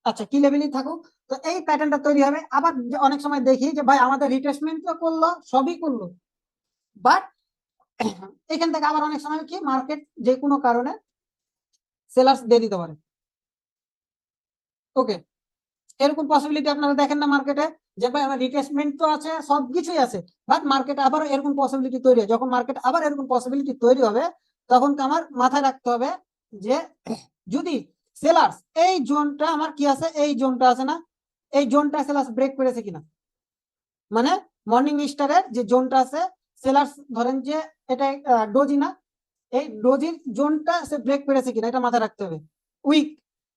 আচ্ছা কি লেভেলই থাকুক, তো এই প্যাটার্নটা তৈরি হবে। আবার অনেক সময় দেখি যে ভাই আমাদের রিট্রেসমেন্ট তো করলো, সবই করলো, বাট এখান থেকে আবার অনেক সময় কি মার্কেট যে কোনো কারণে সেলার্স দিয়ে দিতে পারে। ওকে, এরকম পসিবিলিটি আপনারা দেখেন না মার্কেটে, যে ভাই আমার রিট্রেসমেন্ট তো আছে, সবকিছুই আছে, বাট মার্কেট আবার এরকম পসিবিলিটি তৈরি হয়। যখন মার্কেট আবার এরকম পসিবিলিটি তৈরি হবে তখন আমার মাথায় রাখতে হবে যে যদি সেলার্স এই জোনটা আমার কি আছে, এই জোনটা আছে না, এই জোনটা সেলার্স ব্রেক করেছে কিনা, মানে মর্নিং স্টারের যে জোনটা আছে সেলার্স ধরেন যে এটা ডোজি না, এই ডোজির জোনটা সে ব্রেক করেছে কিনা এটা মাথায় রাখতে হবে। উইক,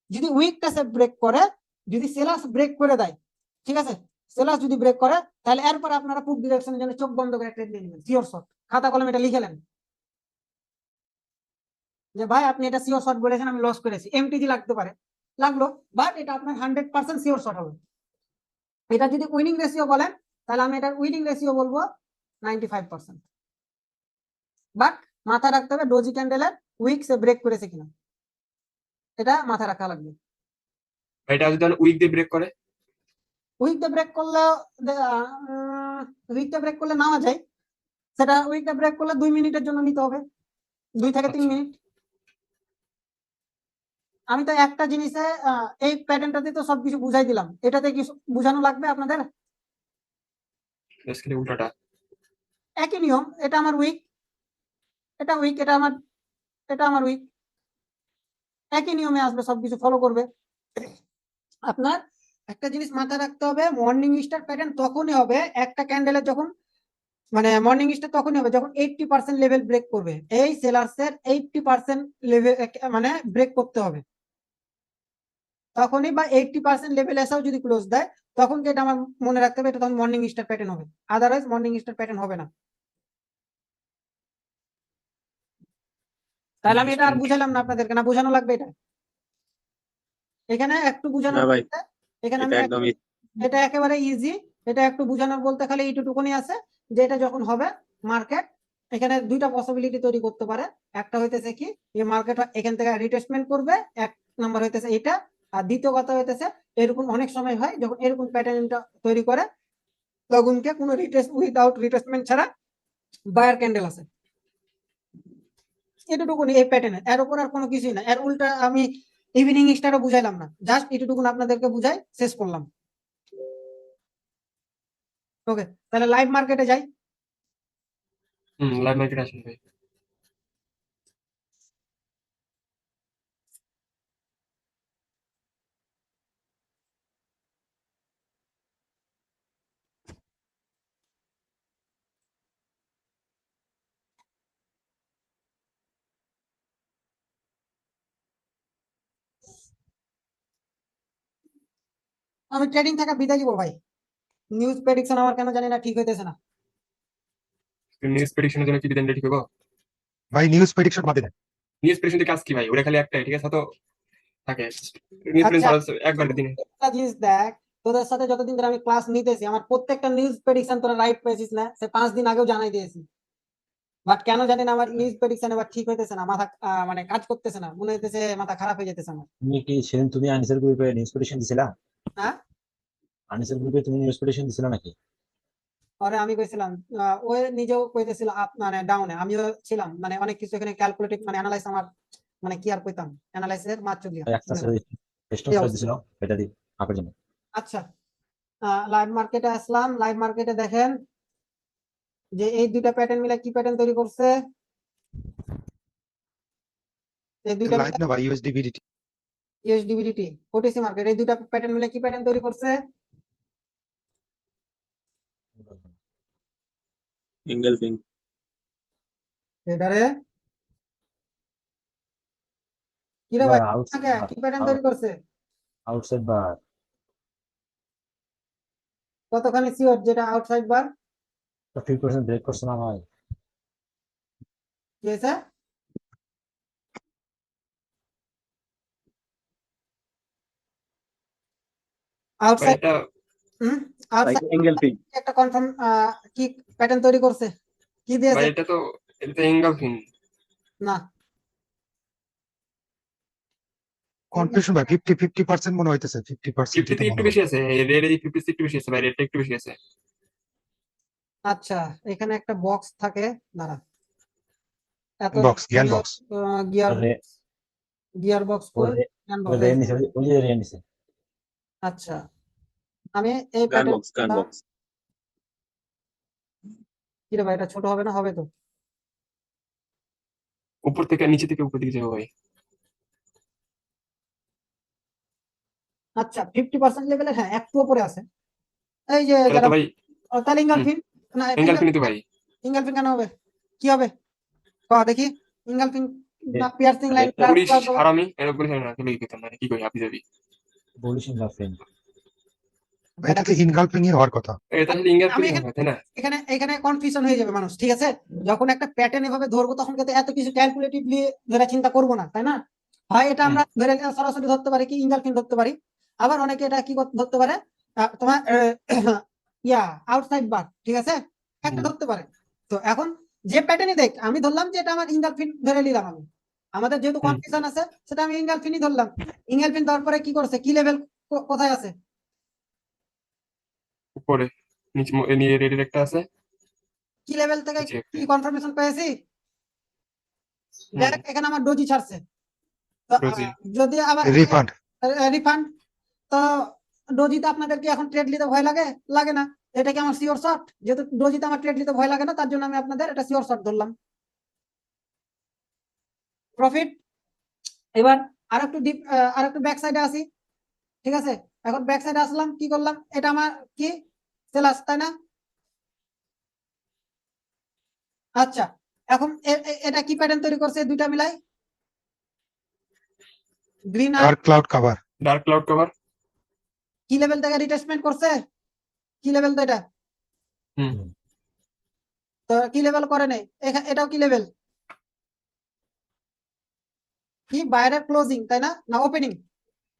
যদি উইকটা সে ব্রেক করে, যদি সেলার্স ব্রেক করে দেয়, ঠিক আছে, সেলার্স যদি ব্রেক করে তাহলে এরপর আপনারা পুট ডিরেকশনের জন্য চোখ বন্ধ করে ট্রেড নিয়ে নেবেন, সিওর শট। খাতা কলমে এটা লিখে নেন যে ভাই আপনি এটা সিওর শট বলেছেন, আমি লস করেছি, এমটিজি লাগতে পারে, লাগলো, বাট এটা আপনার 100% সিওর শট হবে। এটা যদি উইনিং রেশিও বলেন তাহলে আমি এটার উইনিং রেশিও বলবো 95%, বাট মাথায় রাখতে হবে ডোজি ক্যান্ডেলের উইক সে ব্রেক করেছে কিনা, এটা মাথায় রাখা লাগবে। এটা যদি উইক দিয়ে ব্রেক করে, উইকটা ব্রেক করলে নেওয়া যায়, সেটা উইকটা ব্রেক করলে 2 মিনিটের জন্য নিতে হবে, 2 থেকে 3 আচ্ছা। মিনিট। আমি তো একটা জিনিসে এই প্যাটার্নটাতে তো সবকিছু বুঝাই দিলাম, এটাতে কি বুঝানো লাগবে আপনাদের? বেসিক্যালি উল্টাটা। একই নিয়ম, এটা আমার উইক, এটা উইক, এটা আমার উইক, একই নিয়মে আসবে, সবকিছু ফলো করবে। আপনার একটা জিনিস মাথায় রাখতে হবে, মর্নিং স্টার প্যাটার্ন তখনই হবে একটা ক্যান্ডেলের যখন, মানে মর্নিং স্টার তখনই হবে যখন 80% লেভেল ব্রেক করবে, এই সেলার্সের 80% লেভেল মানে ব্রেক করতে হবে তখনই, বা 80% লেভেল এসেও যদি ক্লোজ দেয় তখন কি এটা আমার মনে রাখতে হবে, এটা তখন মর্নিং স্টার প্যাটার্ন হবে, আদারওয়াইজ মর্নিং স্টার প্যাটার্ন হবে না। তাহলে আমি এটা আর বুঝালাম না আপনাদেরকে, না বুঝানো লাগবে এটা? এখানে একটু বুঝানোর না ভাই, বলতে, এখানে এটা আমি একদম এটা একেবারে ইজি, এটা একটু বুঝানোর বলতে খালি এইটুকুনি আছে যে এটা যখন হবে মার্কেট এখানে দুইটা পসিবিলিটি তৈরি করতে পারে। একটা হইতেছে কি, এই মার্কেট এখান থেকে রিটেস্টমেন্ট করবে, এক নাম্বার হইতেছে এটা, আর দ্বিতীয় কথা হইতেছে এরকম অনেক সময় হয় যখন এরকম প্যাটার্নটা তৈরি করে তখনকে কোনো উইদাউট রিট্রেসমেন্ট ছাড়া বায়ার ক্যান্ডেল আছে, এতটুকুনি এই প্যাটার্নের, এর উপর আর কোনো কিছুই না। এর উল্টা আমি ইভিনিং স্টারও বুঝাইলাম না, জাস্ট এতটুকুন আপনাদেরকে বুঝাই শেষ করলাম। ওকে, তাহলে লাইভ মার্কেটে যাই। লাইভ মার্কেট আসেন ভাই। আমি ট্রেডিং থেকে বিদায় দিব ভাই, নিউজ প্রেডিকশন আমার কেন জানি না ঠিক হইতেছে না। নিউজ প্রেডিকশনের জন্য কি বিধান রেডি করবো? ভাই নিউজ প্রেডিকশন বাদে দেন। নিউজ প্রেডিকশন কাজ কি ভাই? ওটা খালি একটাই, ঠিক আছে তো থাকে নিউজ আচ্ছা, প্রেডিকশন একবার দিনে। একটা জিনিস দেখ, তোদের সাথে যতদিন ধরে আমি ক্লাস নিতেছি আমার প্রত্যেকটা নিউজ প্রেডিকশন তোরা রাইট পেয়েছিস না? সে 5 দিন আগেও জানাই দিয়েছি, বাট কেন জানি না আমার নিউজ প্রেডিকশন এবার ঠিক হইতেছে না, মাথা মানে কাজ করতেছে না, মনে হইতেছে মাথা খারাপ হয়ে যেতেছে আমার। তুমি কি সেদিন তুমি আনিসের গ্রুপে নিউজ প্রেডিকশন দিছিলা? হ্যাঁ, আনিসের গ্রুপে তুমি নিউজ প্রেডিকশন দিছিলা নাকি? পরে আমি কইছিলাম, ও নিজেও কইতেছিল আপ মানে ডাউনে, আমিও ছিলাম, মানে অনেক কিছু এখানে ক্যালকুলেটিভ মানে অ্যানালাইজ আমার মানে কি আর কইতাম, অ্যানালাইসের মাত্র দিয়া। একটা স্টপ এই সাইজ অবস্থা। দিছিল এটা দি আপের জন্য। আচ্ছা, লাইভ মার্কেটে আসলাম। লাইভ মার্কেটে দেখেন যে এই দুইটা প্যাটার্ন মিলে কি প্যাটার্ন তৈরি করছে, এই দুইটা লাইভ না ভাই, ইউএসডি বিডিটি। ইউএসডিবিডিটি ওটিসি মার্কেট, এই দুইটা প্যাটার্ন মিলে কি প্যাটার্ন তৈরি করছে? ইনগালফিং। এটারে কি রে ভাই, আউটসাইড কি প্যাটার্ন তৈরি করছে? আউটসাইড বার কতখানি সিওর যেটা আউটসাইড বার? 50% ব্রেক করছে না ভাই? কি হয়েছে? ভাই আউটসাইড এটা আউটসাইড ইনগালফিং। একটা কনফার্ম কি প্যাটার্ন তৈরি করছে? কি ভাই দিয়েছে? এটা তো এঙ্গেলফিং। না, কনফিউশন ভাই, 50% মনে হইতেছে, 50% 50 যেটা তে মনে একটু হয়। বেশি আছে, রেড এর 50 একটু বেশি আছে ভাই, রেডটা একটু বেশি আছে। আচ্ছা, এখানে একটা বক্স থাকে, দাঁড়া, এত বক্স, জ্ঞান বক্স। গিয়ার গিয়ার বক্স ও কই? রেড নিছে, ওই যে রেড নিছে। আচ্ছা, আমি এই গান প্যাটার্ন, বক্স, গান বক্স। কি রে ভাই, এটা ছোট হবে না? হবে তো। উপর থেকে নিচে থেকে উপর দিকে যাবো ভাই। আচ্ছা, 50% লেভেলে হ্যাঁ একটু উপরে আছে। এই যে তাহলে যারা তো ভাই তাহলে ইঙ্গালফিন না, এঙ্গেলফিং তো ভাই। ইঙ্গালফিন কেন হবে? কি হবে দেখি? ইঙ্গালফিন না পিয়ার্সিং লাইন পুলিশ হারামি এর পুলিশ হারামি না কি করতাম মানে কি কই আপনি যাবি? বলিস ইনগালফিং। ভাই এটা তো ইনগালফিং এ হওয়ার কথা। এটা তাহলে ইনগালফিং আমি হবে তাই না? এখানে এখানে কনফিউশন হয়ে যাবে মানুষ, ঠিক আছে? যখন একটা প্যাটার্ন এভাবে ধরবো তখন কিন্তু এত কিছু ক্যালকুলেটিভলি ধরে চিন্তা করবো না, তাই না? হয় এটা আমরা ধরে সরাসরি ধরতে পারি কি ইঙ্গালফিন ধরতে পারি, আবার অনেকে এটা কি ধরতে পারে তোমার ইয়া আউটসাইড বার, ঠিক আছে, একটা ধরতে পারে। তো এখন যে প্যাটার্নই দেখ, আমি ধরলাম যে এটা আমার ইঙ্গালফিন ধরে নিলাম আমি, আমাদের যেহেতু কনফিউশন আছে সেটা আমি ইঙ্গালফিনই ধরলাম। ইঙ্গালফিন দেওয়ার পরে কি করছে, কি লেভেল কোথায় আছে? উপরে নিচে নিয়ে রেডের একটা আছে। কি লেভেল থেকে নিচে একটা। কি কনফার্মেশন পেয়েছি? ডাইরেক্ট এখানে আমার ডোজি ছাড়ছে। তো, ডোজি। যদি আবার রিফান্ড। রিফান্ড, তো ডোজিতে আপনাদের কি এখন ট্রেড নিতে ভয় লাগে? লাগে না। এটা কি আমার সিওর শট? যেহেতু ডোজিতে আমার ট্রেড নিতে ভয় লাগে না, তার জন্য আমি আপনাদের এটা সিওর শট ধরলাম। প্রফিট। এবার আরেকটু ডিপ, আরেকটু ব্যাক সাইডে আসি, ঠিক আছে? এখন ব্যাক সাইডে আসলাম, কি করলাম, এটা আমার কি সেলাস, তাই না? আচ্ছা, এখন এটা কি প্যাটার্ন তৈরি করছে দুইটা মিলাই? গ্রিন আর dark cloud cover. Dark cloud cover. কি লেভেল থেকে রিটেস্টমেন্ট করছে? কি লেভেল তো এটা? তো কি লেভেল করে নেই, এটাও কি লেভেল? কি বাইরের ক্লোজিং, তাই না? না ওপেনিং?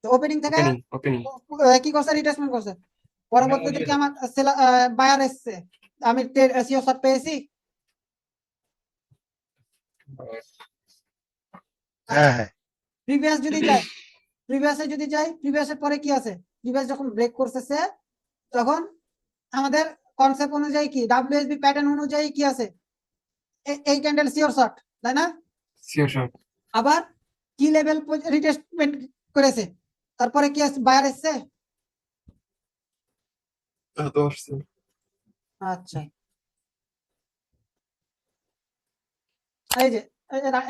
তো ওপেনিং থেকে ওপেনিং কি করছে, রিটেস্টমেন্ট করছে। পরবর্তীতে কি আমার বায়ার এসছে, আমি সিও শট পেয়েছি। হ্যাঁ হ্যাঁ। প্রিভিয়াস যদি যাই, প্রিভিয়াসে যদি যাই, প্রিভিয়াসের পরে কি আছে, প্রিভিয়াস যখন ব্রেক করছে সে, তখন আমাদের কনসেপ্ট অনুযায়ী কি ডাব্লিউএসবি প্যাটার্ন অনুযায়ী কি আছে, এই ক্যান্ডেল শিওর শর্ট, তাই না? Sure short. আবার কি লেভেল রিটেস্টমেন্ট করেছে, তারপরে কি আছে, বায়ার এসছে। তো আসছে। আচ্ছা, এই যে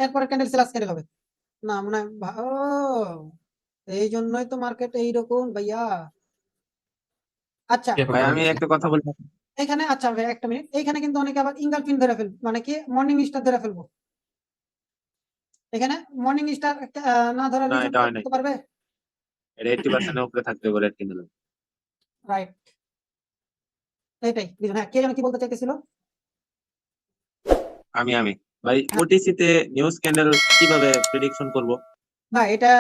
এরপরে ক্যান্ডেল সেলার্স ক্যান্ডেল হবে না, মনে হয় ও এই জন্যই তো মার্কেট এইরকম ভাইয়া। আচ্ছা, ভাই আমি একটা কথা বলবো, এখানে আচ্ছা ভাই একটা মিনিট, এইখানে কিন্তু অনেকে আবার ইঙ্গালফিন ধরে ফেলবে, মানে কি মর্নিং স্টার ধরে ফেলবো। এখানে মর্নিং স্টার না ধরার না, reason এটা হয় নাই। করতে পারবে? এটা 80% এর উপরে থাকতে হবে রেড ক্যান্ডেল। রাইট, এইটাই reason। হ্যাঁ, কে যেন কি বলতে চাইতেছিল? আমি ভাই ওটিসি তে নিউজ ক্যান্ডেল কিভাবে প্রেডিকশন করব? ভাই এটা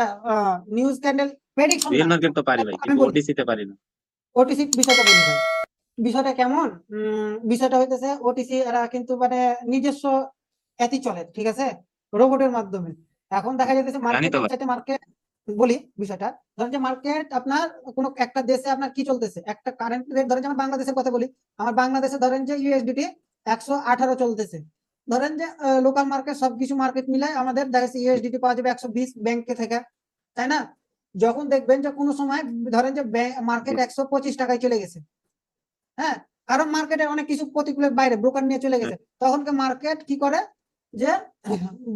নিউজ ক্যান্ডেল প্রেডিকশন রিয়েল না, মার্কেট তো পারি ভাই, আমি কিন্তু বলি ওটিসি তে পারি না। ওটিসি বিষয়টা বলি ভাই। বিষয়টা কেমন, বিষয়টা হইতেছে ওটিসি এরা কিন্তু মানে নিজস্ব এতি চলে, ঠিক আছে, রোবটের মাধ্যমে। এখন দেখা যাইতেছে জানি তো মার্কেটের ভাই। চাইতে মার্কেট, বলি বিষয়টা, ধরেন যে মার্কেট আপনার কোনো একটা দেশে আপনার কি চলতেছে, একটা কারেন্ট রেট, ধরেন যে আমার বাংলাদেশের কথা বলি, আমার বাংলাদেশে ধরেন যে ইউএসডিটি 118 চলতেছে। ধরেন যে লোকাল মার্কেট সবকিছু মার্কেট মিলায় আমাদের দেখা যাচ্ছে ইউএসডিটি পাওয়া যাবে 120 ব্যাংকে থেকে, তাই না? যখন দেখবেন যে কোনো সময় ধরেন যে মার্কেট 125 টাকায় চলে গেছে, হ্যাঁ, কারণ মার্কেটে অনেক কিছু প্রতিকূলের বাইরে ব্রোকার নিয়ে চলে গেছে, তখন মার্কেট কি করে যে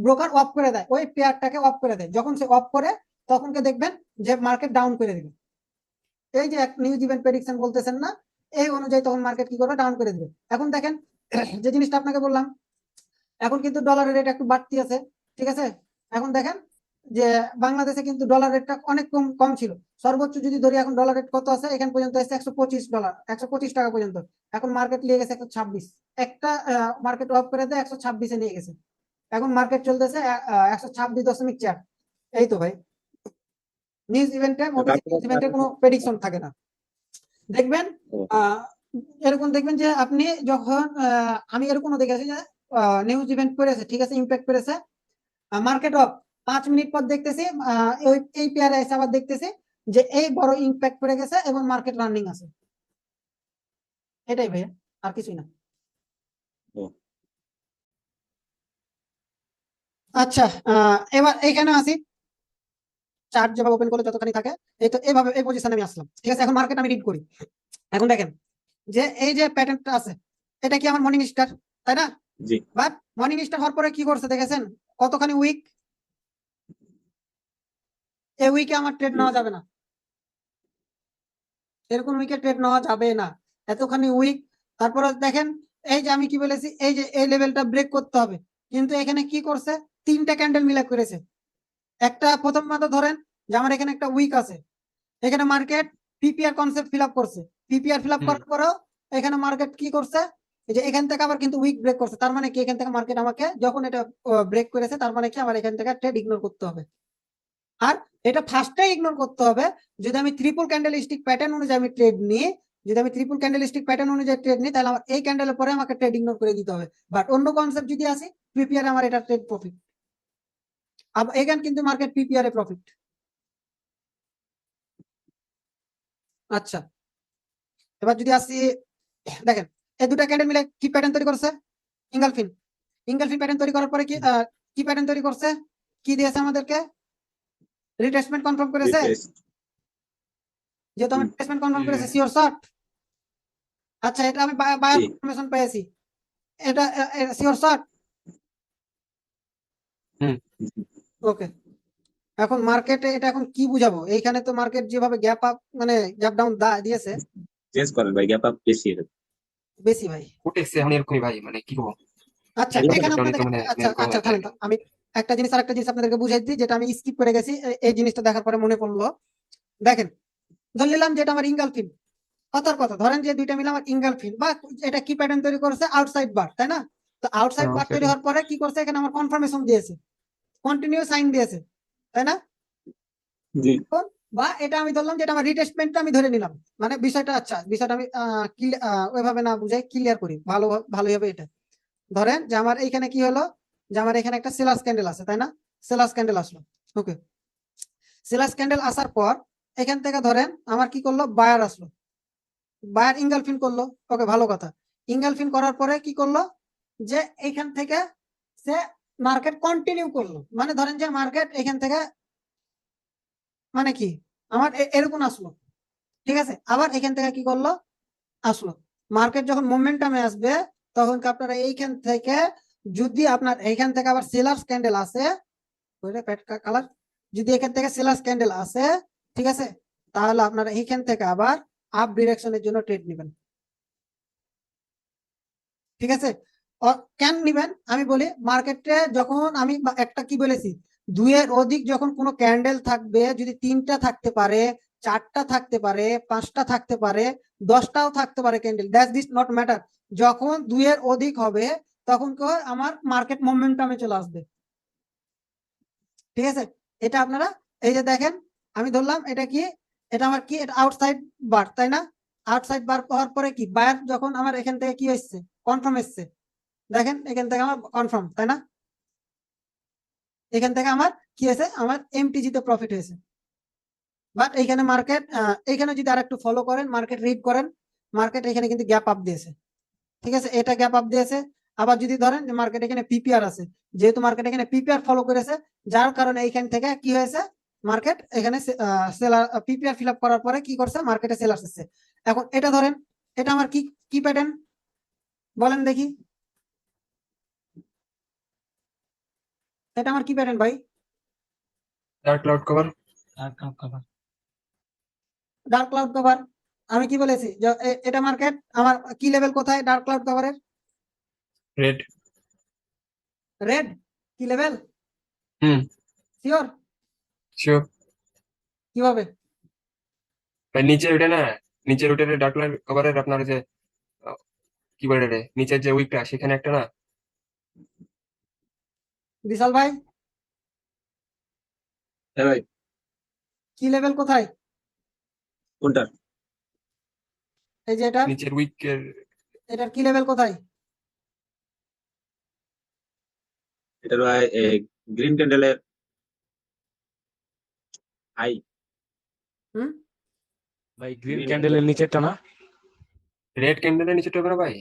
ব্রোকার অফ করে দেয়, ওই পেয়ারটাকে অফ করে দেয়। যখন সে অফ করে তখন দেখবেন যে মার্কেট ডাউন করে দিবে। এই যে নিউজ ইভেন্ট প্রেডিকশন বলতেছেন না, এই অনুযায়ী তখন মার্কেট কি করবে, ডাউন করে দিবে। এখন দেখেন যে জিনিসটা আপনাকে বললাম, এখন কিন্তু ডলারের রেট একটু বাড়তি আছে, ঠিক আছে। এখন দেখেন যে বাংলাদেশে কিন্তু ডলার রেটটা অনেক কম কম ছিল, সর্বোচ্চ যদি ধরি এখন ডলার রেট কত আছে, এখান পর্যন্ত এসে $125, 125 টাকা পর্যন্ত। এখন মার্কেট নিয়ে গেছে 126, একটা মার্কেট অফ করে দেয় 126-এ নিয়ে গেছে। এখন মার্কেট চলতেছে 126.4। এই তো ভাই নিউজ ইভেন্টে, নিউজ ইভেন্টে কোনো প্রেডিকশন থাকে না। দেখবেন এরকম দেখবেন যে আপনি যখন আমি এরকম দেখেছি যে নিউজ ইভেন্ট করেছে, ঠিক আছে, ইম্প্যাক্ট করেছে, মার্কেট অফ 5 মিনিট পর দেখতেছি এই পেয়ারে এসে আবার দেখতেছি যে এই বড় ইম্প্যাক্ট করে গেছে এবং মার্কেট রানিং আছে। এটাই ভাইয়া, আর কিছুই না। আচ্ছা, এবার এইখানে আসি, চার্ট যেভাবে ওপেন করলে যতখানি থাকে, এই তো এইভাবে এই পজিশনে আমি আসলাম, ঠিক আছে। এখন মার্কেট আমি রিড করি। এখন দেখেন যে এই যে প্যাটার্নটা আছে, এটা কি আমার মর্নিং স্টার, তাই না? জি। বাট মর্নিং স্টার হওয়ার পরে কি করছে দেখেছেন, কতখানি উইক। এই উইকে আমার ট্রেড নেওয়া যাবে না, এরকম উইকে ট্রেড নেওয়া যাবে না, এতখানি উইক। তারপরে দেখেন এই যে আমি কি বলেছি, এই যে এই লেভেলটা ব্রেক করতে হবে, কিন্তু এখানে কি করছে, 3টা ক্যান্ডেল মিলাপ করেছে। একটা প্রথম মাত্র ধরেন যে আমার এখানে একটা উইক আছে, এখানে market PPR concept fill up করছে, পিপিআর ফিল আপ করার পরেও এখানে মার্কেট কি করছে, এই যে এখান থেকে আবার কিন্তু উইক ব্রেক করছে। তার মানে কি এখান থেকে মার্কেট আমাকে যখন এটা ব্রেক করেছে, তার মানে কি আমার এখান থেকে ট্রেড ইগনোর করতে হবে। আর এটা ফার্স্টে ইগনোর করতে হবে যদি আমি ট্রিপল ক্যান্ডেলস্টিক প্যাটার্ন অনুযায়ী আমি ট্রেড নিই। যদি আমি ট্রিপল ক্যান্ডেলস্টিক প্যাটার্ন অনুযায়ী ট্রেড নিই, তাহলে আমার এই ক্যান্ডেলের পরে আমাকে ট্রেড ইগনোর করে দিতে হবে। বাট অন্য কনসেপ্ট যদি আসি, পিপিআর আমার এটা ট্রেড প্রফিট। আবার এখানে কিন্তু মার্কেট পিপিআর এ প্রফিট। আচ্ছা, এবার যদি আসি, দেখেন এই দুটা ক্যান্ডেল মিলে কি প্যাটার্ন তৈরি করছে, ইঙ্গালফিন। ইঙ্গালফিন প্যাটার্ন তৈরি করার পরে কি প্যাটার্ন তৈরি করছে, কি দিয়েছে আমাদেরকে, রিট্রেসমেন্ট কনফার্ম করেছে। যেহেতু আমি রিট্রেসমেন্ট কনফার্ম করেছে, শিওর শর্ট। আচ্ছা, এটা আমি বায়ার কনফার্মেশন পেয়েছি, এটা শিওর শর্ট। ওকে, এখন মার্কেটে এটা এখন কি বুঝাবো, এইখানে তো মার্কেট যেভাবে গ্যাপ আপ মানে গ্যাপ ডাউন দিয়েছে, চেঞ্জ করেন ভাই, গ্যাপ আপ বেশি এটা। বেশি ভাই। ওটেক্সে এখন এরকমই ভাই, মানে কি বলবো। আচ্ছা, এগুলো এখানে তো আপনাদের মানে আচ্ছা এরকম আচ্ছা হয়ে থামেন তো, আমি একটা জিনিস আরেকটা জিনিস আপনাদেরকে বুঝাই দিই, যেটা আমি স্কিপ করে গেছি, এই জিনিসটা দেখার পরে মনে পড়লো। দেখেন, ধরে নিলাম যেটা আমার ইঙ্গালফিন, কথার কথা, ধরেন যে দুইটা মিলে আমার ইঙ্গালফিন, বা এটা কি প্যাটার্ন তৈরি করেছে, আউটসাইড বার, তাই না? তো আউটসাইড বার তৈরি হওয়ার পরে কি করছে, এখানে আমার কনফার্মেশন দিয়েছে, কন্টিনিউ সাইন দিয়েছে, তাই না? জি। বা এটা আমি ধরলাম যেটা আমার রিটেস্টমেন্টটা আমি ধরে নিলাম, মানে বিষয়টা, আচ্ছা বিষয়টা আমি ওইভাবে না বুঝাই ক্লিয়ার করি, ভালোই হবে। এটা ধরেন যে আমার এইখানে কি হলো, যে আমার এখানে একটা সেলার্স ক্যান্ডেল আছে, তাই না? সেলার্স ক্যান্ডেল আসলো, ওকে। সেলার্স ক্যান্ডেল আসার পর এখান থেকে ধরেন আমার কি করলো, বায়ার আসলো, বায়ার ইঙ্গালফিন করলো, ওকে ভালো কথা। ইঙ্গালফিন করার পরে কি করলো, যে এইখান থেকে সে মার্কেট কন্টিনিউ করলো, মানে ধরেন যে মার্কেট এখান থেকে মানে কি আমার এরকম আসলো, ঠিক আছে, আবার এখান থেকে কি করলো, আসলো। মার্কেট যখন মোমেন্টামে আসবে তখন কি আপনারা এইখান থেকে যদি আপনার এইখান থেকে আবার সেলার্স ক্যান্ডেল আসে, কালার, যদি এখান থেকে সেলার্স ক্যান্ডেল আসে, ঠিক আছে, তাহলে আপনারা এইখান থেকে আবার আপ ডিরেকশনের জন্য ট্রেড নেবেন, ঠিক আছে। কেন নিবেন আমি বলি, মার্কেটে যখন আমি একটা কি বলেছি, দুইয়ের অধিক যখন কোনো ক্যান্ডেল থাকবে, যদি 3টা থাকতে পারে, 4টা থাকতে পারে, 5টা থাকতে পারে, 10টাও থাকতে পারে candle, that this not matter, যখন দুইয়ের অধিক হবে তখন কি হয়, আমার মার্কেট মোমেন্টামে চলে আসবে, ঠিক আছে। এটা আপনারা এই যে দেখেন, আমি ধরলাম এটা কি, এটা আমার কি, এটা আউটসাইড বার, তাই না? আউটসাইড বার হওয়ার পরে কি, বায়ার যখন আমার এখান থেকে কি হচ্ছে, কনফার্ম এসছে, দেখেন এখান থেকে আমার কনফার্ম, তাই না? এখান থেকে আমার কি হয়েছে, আমার এমটিজি তে প্রফিট হয়েছে। বাট এইখানে মার্কেট, এখানে যদি আরেকটু ফলো করেন, মার্কেট রিড করেন, মার্কেট এখানে কিন্তু গ্যাপ আপ দিয়েছে, ঠিক আছে, এটা গ্যাপ আপ দিয়েছে। আবার যদি ধরেন যে মার্কেট এখানে পিপিআর আছে, যেহেতু মার্কেট এখানে পিপিআর ফলো করেছে, যার কারণে এইখান থেকে কি হয়েছে, মার্কেট এখানে সেলার পিপিআর ফিল আপ করার পরে কি করছে, মার্কেটে সেলার এসেছে। এখন এটা ধরেন, এটা আমার কি কি প্যাটার্ন বলেন দেখি, এটা আমার কি প্যাটার্ন ভাই? Dark cloud cover. Dark cloud cover. আমি কি বলেছি, যে এটা মার্কেট আমার কি লেভেল কোথায় ডার্ক ক্লাউড কভারের? রেড। রেড কি লেভেল? হুম। শিওর? শিওর। কিভাবে? ভাই নিচে ওইটা না, নিচের ওইটা ডার্ক ক্লাউড কভারের আপনার যে কি বলে রে, নিচের যে উইকটা সেখানে একটা না। বিশাল ভাই হ্যাঁ ভাই, কি লেভেল কোথায়? কোনটা? এই যে এটা, নিচের উইকের এটার কি লেভেল কোথায়? এটার ভাই গ্রিন ক্যান্ডেলের হাই। হুম, ভাই গ্রিন Green ক্যান্ডেলের নিচেরটা না? রেড ক্যান্ডেলের নিচেটা হবে না ভাই?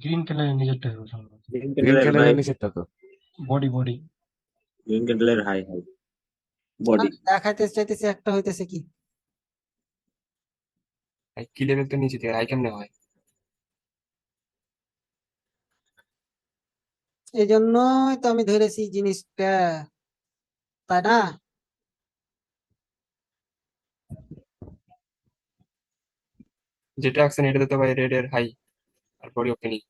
গ্রিন কালারের নিজেরটা হবে সম্ভবত। গ্রিন গ্রিন ক্যান্ডেলের ভাই, ক্যান্ডেলের নিচেরটা তো। বডি বডি গ্রিন ক্যান্ডেলের হাই হাই বডি। দেখাইতে চাইতেছি একটা হইতেছে কি, ভাই কি লেভেল তো নিচে থেকে হাই কেমনে হয়? এই জন্যই তো আমি ধরেছি জিনিসটা, তাই না? যেটা আঁকছেন এটাতে তো ভাই রেড এর হাই আর বডি ওপেনিং।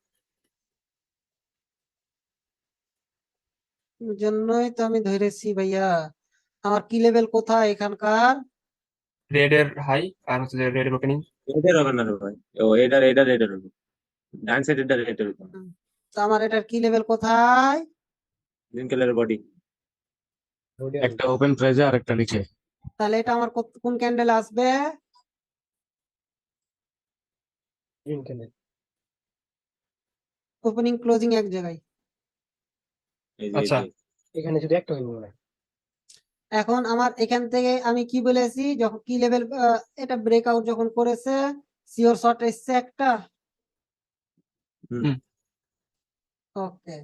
এই জন্যই তো আমি ধরেছি ভাইয়া, আমার কি লেভেল কোথায় এখানকার? রেড এর হাই আর হচ্ছে যে রেড এর ওপেনিং। এটার হবে না রে ভাই, ও এটার রেডের হবে, ডান সাইড এটা রেডের হবে, তো আমার এটার কি লেভেল কোথায়? গ্রিন কালারের বডি। একটা ওপেন প্রাইজে আর একটা নিচে। তাহলে এটা আমার কোন ক্যান্ডেল আসবে? Green candle. ওপেনিং ক্লোজিং এক জায়গায়। এই যে আচ্ছা। এখানে যদি একটা হইব না, এখন আমার এখান থেকে আমি কি বলেছি, যখন কি লেভেল, এটা ব্রেকআউট যখন করেছে, সিওর শর্ট এসছে একটা, হুম। ওকে।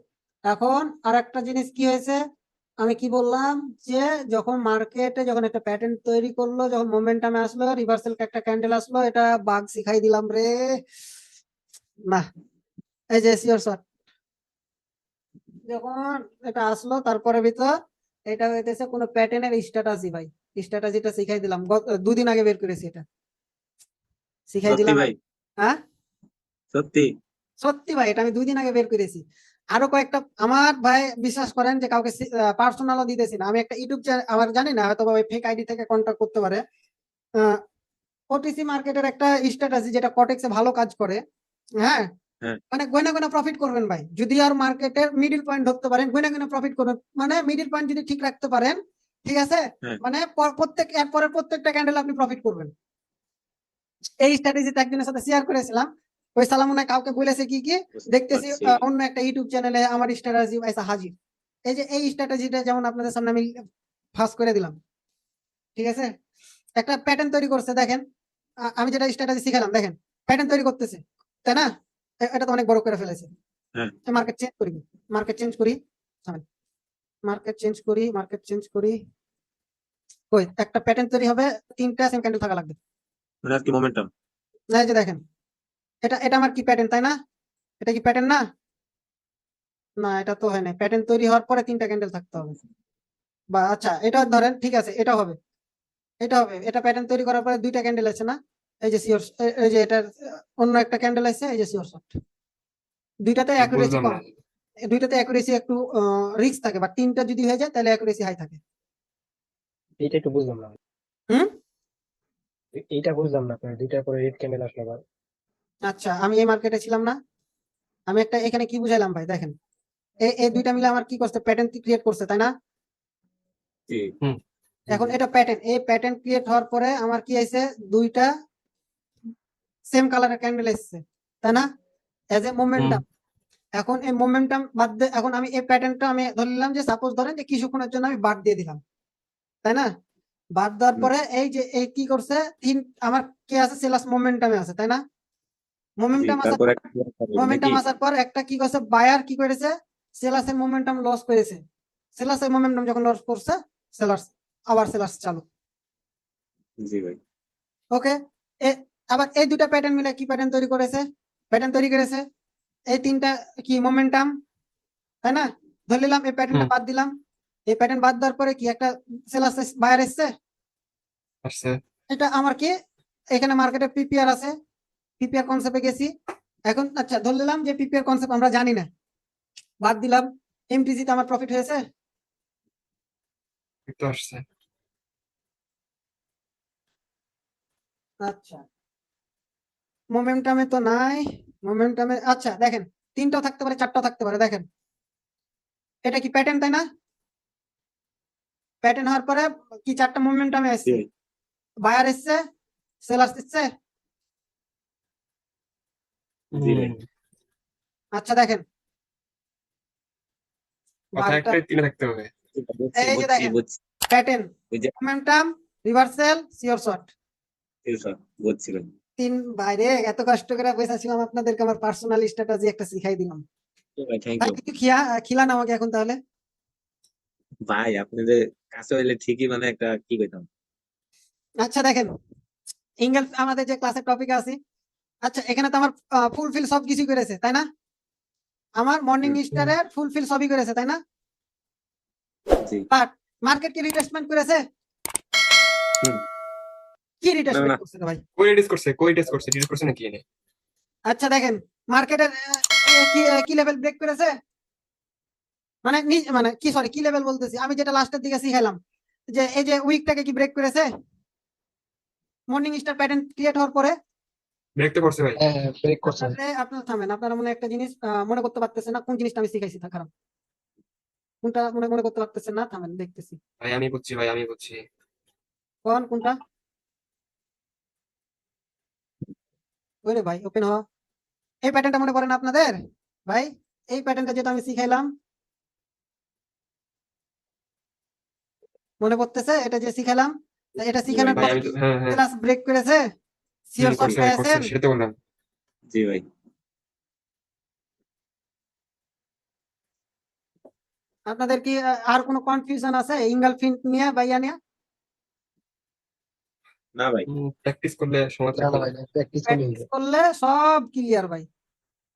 এখন আর একটা জিনিস কি হয়েছে, আমি কি বললাম, যে যখন মার্কেটে যখন একটা প্যাটার্ন তৈরি করলো, যখন মোমেন্টামে আসলো, রিভার্সাল একটা ক্যান্ডেল আসলো, এটা বাগ শিখাই দিলাম রে, না এই যে সিওর শর্ট যখন এটা আসলো, তারপরে ভিতর এটা হইতেছে কোনো প্যাটার্নের স্ট্র্যাটাজি ভাই, স্ট্র্যাটাজিটা শিখাই দিলাম, দুদিন আগে বের করেছি এটা, শিখাই সত্যি দিলাম। ভাই, হ্যাঁ সত্যি। সত্যি ভাই, এটা আমি 2 দিন আগে বের করেছি। আরো কয়েকটা আমার ভাই বিশ্বাস করেন যে কাউকে পার্সোনালও দিতেছি না, আমি একটা ইউটিউব চ্যানেল, আমার জানি না হয়তো ওই ফেক আইডি থেকে কন্টাক্ট করতে পারে, ওটিসি মার্কেটের একটা স্ট্র্যাটাজি যেটা কটেক্সে ভালো কাজ করে, হ্যাঁ, হ্যাঁ। মানে গয়না গয়না প্রফিট করবেন ভাই, যদি আর মার্কেটের মিডিল পয়েন্ট ধরতে পারেন, গয়না গয়না প্রফিট করবেন, মানে মিডিল পয়েন্ট যদি ঠিক রাখতে পারেন, ঠিক আছে, হ্যাঁ। মানে প্রত্যেক এরপরের প্রত্যেকটা ক্যান্ডেল আপনি প্রফিট করবেন। এই স্ট্র্যাটেজিটা একজনের সাথে শেয়ার করেছিলাম, ওই সালামুনা কাউকে বলেছে কি কি, বুঝতে দেখতেছি পারছি। অন্য একটা ইউটিউব চ্যানেলে আমার স্ট্র্যাটেজি এসে হাজির। এই যে এই স্ট্র্যাটেজিটা যেমন আপনাদের সামনে আমি ফাঁস করে দিলাম, ঠিক আছে, একটা প্যাটার্ন তৈরি করছে দেখেন, আমি যেটা স্ট্র্যাটেজি শিখালাম দেখেন, প্যাটার্ন তৈরি করতেছে, তাই না? এটা তো অনেক বড় করে ফেলেছে। হ্যাঁ। মার্কেট চেঞ্জ করি, মার্কেট চেঞ্জ করি, মার্কেট চেঞ্জ করি, মার্কেট চেঞ্জ করি, কই একটা প্যাটার্ন তৈরি হবে, 3টা সেম ক্যান্ডেল থাকা লাগবে। মানে আর কি মোমেন্টাম। না, এই যে দেখেন, এটা এটা আমার কি প্যাটার্ন, তাই না? এটা কি প্যাটার্ন না? না, এটা তো হয় না। প্যাটার্ন তৈরি হওয়ার পরে 3টা ক্যান্ডেল থাকতে হবে। বা আচ্ছা, এটা ধরেন, ঠিক আছে, এটা হবে, এটা হবে, এটা প্যাটার্ন তৈরি করার পরে 2টা ক্যান্ডেল আছে না? এই যে সিওর, এই যে এটার অন্য একটা ক্যান্ডেল আছে, এই যে সিওর শর্ট। দুইটাতে অ্যাকুরেসি বুঝলাম কম, না। দুইটাতে অ্যাকুরেসি একটু রিস্ক থাকে, বা 3টা যদি হয়ে যায় তাহলে অ্যাকুরেসি হাই থাকে। এইটা একটু বুঝলাম না। হুম। এইটা বুঝলাম না আপনার দুইটার পরে রেড ক্যান্ডেল আসলো আবার। আচ্ছা, আমি এই মার্কেটে ছিলাম না, আমি একটা এখানে কি বুঝাইলাম ভাই, দেখেন এই দুইটা মিলে আমার কি করছে, প্যাটার্ন ক্রিয়েট করছে, তাই না? জি। এখন এটা প্যাটার্ন, এই প্যাটার্ন ক্রিয়েট হওয়ার পরে আমার কি হয়েছে, 2টা সেম কালারের ক্যান্ডেল এসেছে, তাই না? As a momentum. এখন এই মোমেন্টাম বাদ দিয়ে, এখন আমি এই প্যাটার্নটা আমি ধরে নিলাম যে, সাপোজ ধরেন যে কিছুক্ষণের জন্য আমি বাদ দিয়ে দিলাম, তাই না? বাদ দেওয়ার পরে এই যে এই কি করছে, আমার কি আছে, সেলাস মোমেন্টামে আছে, তাই না? জি, মোমেন্টাম আসার তারপরে মোমেন্টাম নাকি আসার পর একটা কি করছে, বায়ার কি করেছে, সেলাসের মোমেন্টাম লস করেছে। সেলাসের মোমেন্টাম যখন লস করছে, সেলার্স আবার সেলার্স চালু। জি ভাই। ওকে, আবার এই দুটা প্যাটার্ন মিলে কি প্যাটার্ন তৈরি করেছে, প্যাটার্ন তৈরি করেছে এই 3টা কি মোমেন্টাম, তাই না? ধরে নিলাম এই প্যাটার্নটা বাদ দিলাম, এই প্যাটার্ন বাদ দেওয়ার পরে কি একটা সেলার্স বায়ার এসছে, আসছে। এটা আমার কি এখানে মার্কেটে পিপিআর আছে, পিপিআর কনসেপ্টে গেছি। এখন আচ্ছা, ধরে নিলাম যে পিপিআর কনসেপ্ট আমরা জানি না, বাদ দিলাম, এমটিজি তে আমার প্রফিট হয়েছে। একটু আসছে। আচ্ছা, মোমেন্টামে তো নাই, মোমেন্টামে আচ্ছা দেখেন, 3টাও থাকতে পারে, 4টাও থাকতে পারে, দেখেন এটা কি প্যাটার্ন, তাই না? প্যাটার্ন হওয়ার পরে কি 4টা মোমেন্টামে জি আসছে, ভাই। বায়ার এসছে, সেলার্স এসছে। জি ভাই। আচ্ছা দেখেন, কথা বারটা একটাই 3 থাকতে হবে। বুঝছি এই যে বুঝছি দেখেন, বুঝছি। প্যাটার্ন, ওই যে momentum, reversal, sure short. Tuition বুঝছি ভাই। বাইরে এত কষ্ট করে বসেছিলাম আপনাদেরকে, আমার পার্সোনাল স্ট্র্যাটেজি একটা শিখাই দিলাম। জি ভাই, থ্যাংক ভাই ইউ। একটু খিলান আমাকে এখন তাহলে। ভাই আপনাদের কাছে হইলে ঠিকই মানে একটা কি কইতাম। আচ্ছা দেখেন, ইংগেল আমাদের যে ক্লাসের টপিক আছে, আচ্ছা এখানে তো আমার ফুলফিল সবকিছু করেছে, তাই না? আমার মর্নিং স্টারের ফুলফিল সবই করেছে, তাই না? জি। বাট মার্কেট কি রিটেস্টমেন্ট করেছে? হুম। কি না রিটেস্টমেন্ট না করছে রে ভাই? কই টেস্ট করছে নাকি এনে? আচ্ছা দেখেন, মার্কেটের কি লেভেল ব্রেক করেছে, মানে মানে কি, সরি কি লেভেল বলতেছি, আমি যেটা লাস্টের দিকে শিখাইলাম, যে এই যে উইকটাকে কি ব্রেক করেছে, মর্নিং স্টার প্যাটার্ন ক্রিয়েট হওয়ার পরে। ব্রেক তো করছে ভাই। হ্যাঁ, ব্রেক করছে। আপনারা থামেন, আপনারা মনে একটা জিনিস মনে করতে পারতেছেন না, কোন জিনিসটা আমি শিখাইছি তা খারাপ, কোনটা মনে মনে করতে পারতেছেন না, থামেন দেখতেছি। ভাই আমি বুঝছি। কোনটা? ওরে ভাই, ওপেন হ, এই প্যাটার্নটা মনে পড়ে না আপনাদের ভাই? এই প্যাটার্নটা যেটা আমি শিখাইলাম, মনে পড়তেছে? এটা যে শিখালাম, এটা জি ভাই। শিখানোর ভাই পরে আমি কি তো হ্যাঁ হ্যাঁ ক্লাস ব্রেক করেছে, সিওর শর্ট করছে পেয়েছেন। সেটা তো বললাম। জি ভাই। আপনাদের কি আর কোনো কনফিউশন আছে ইঙ্গলফিন নিয়ে বা ইয়া নিয়ে? না ভাই। প্র্যাকটিস করলে সময় না থাকবে। ভাই, প্র্যাকটিস করলে প্র্যাকটিস হবে। করলে সব ক্লিয়ার ভাই,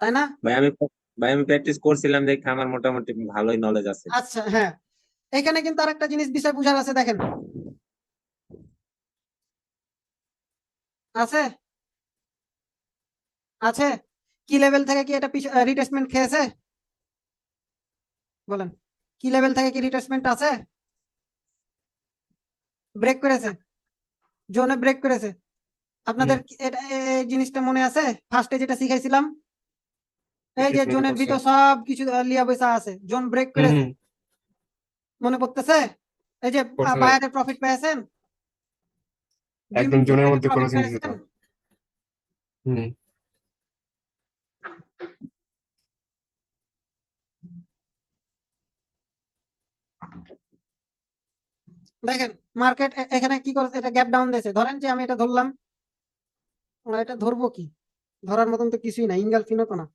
তাই না? ভাই আমি প্র্যাকটিস করছিলাম দেখে আমার মোটামুটি ভালোই নলেজ আছে। আচ্ছা হ্যাঁ, এখানে কিন্তু আরেকটা জিনিস বিষয় বুঝার আছে, দেখেন আছে, আছে কি লেভেল থেকে কি এটা রিটেস্টমেন্ট খেয়েছে, বলেন কি লেভেল থেকে কি রিটেস্টমেন্ট আছে, ব্রেক করেছে, জোনে ব্রেক করেছে। আপনাদের এই জিনিসটা মনে আছে ফার্স্টে যেটা শিখাইছিলাম, এই যে Retracement জোনের করছে। ভিতর সব কিছু লিয়া বৈসা আছে, জোন ব্রেক করেছে, মনে পড়তেছে? এই যে করছে ভাই। বায়ারের প্রফিট পেয়েছেন, একদম জোনের মধ্যে প্রফিট ক্লোজিং দিছে তো। পেয়েছেন। হুম। দেখেন মার্কেট এখানে কি করেছে, এটা গ্যাপ ডাউন দিয়েছে। ধরেন যে আমি এটা ধরলাম, এটা ধরবো কি, ধরার মতন তো কিছুই না, ইঙ্গালফিনও তো না।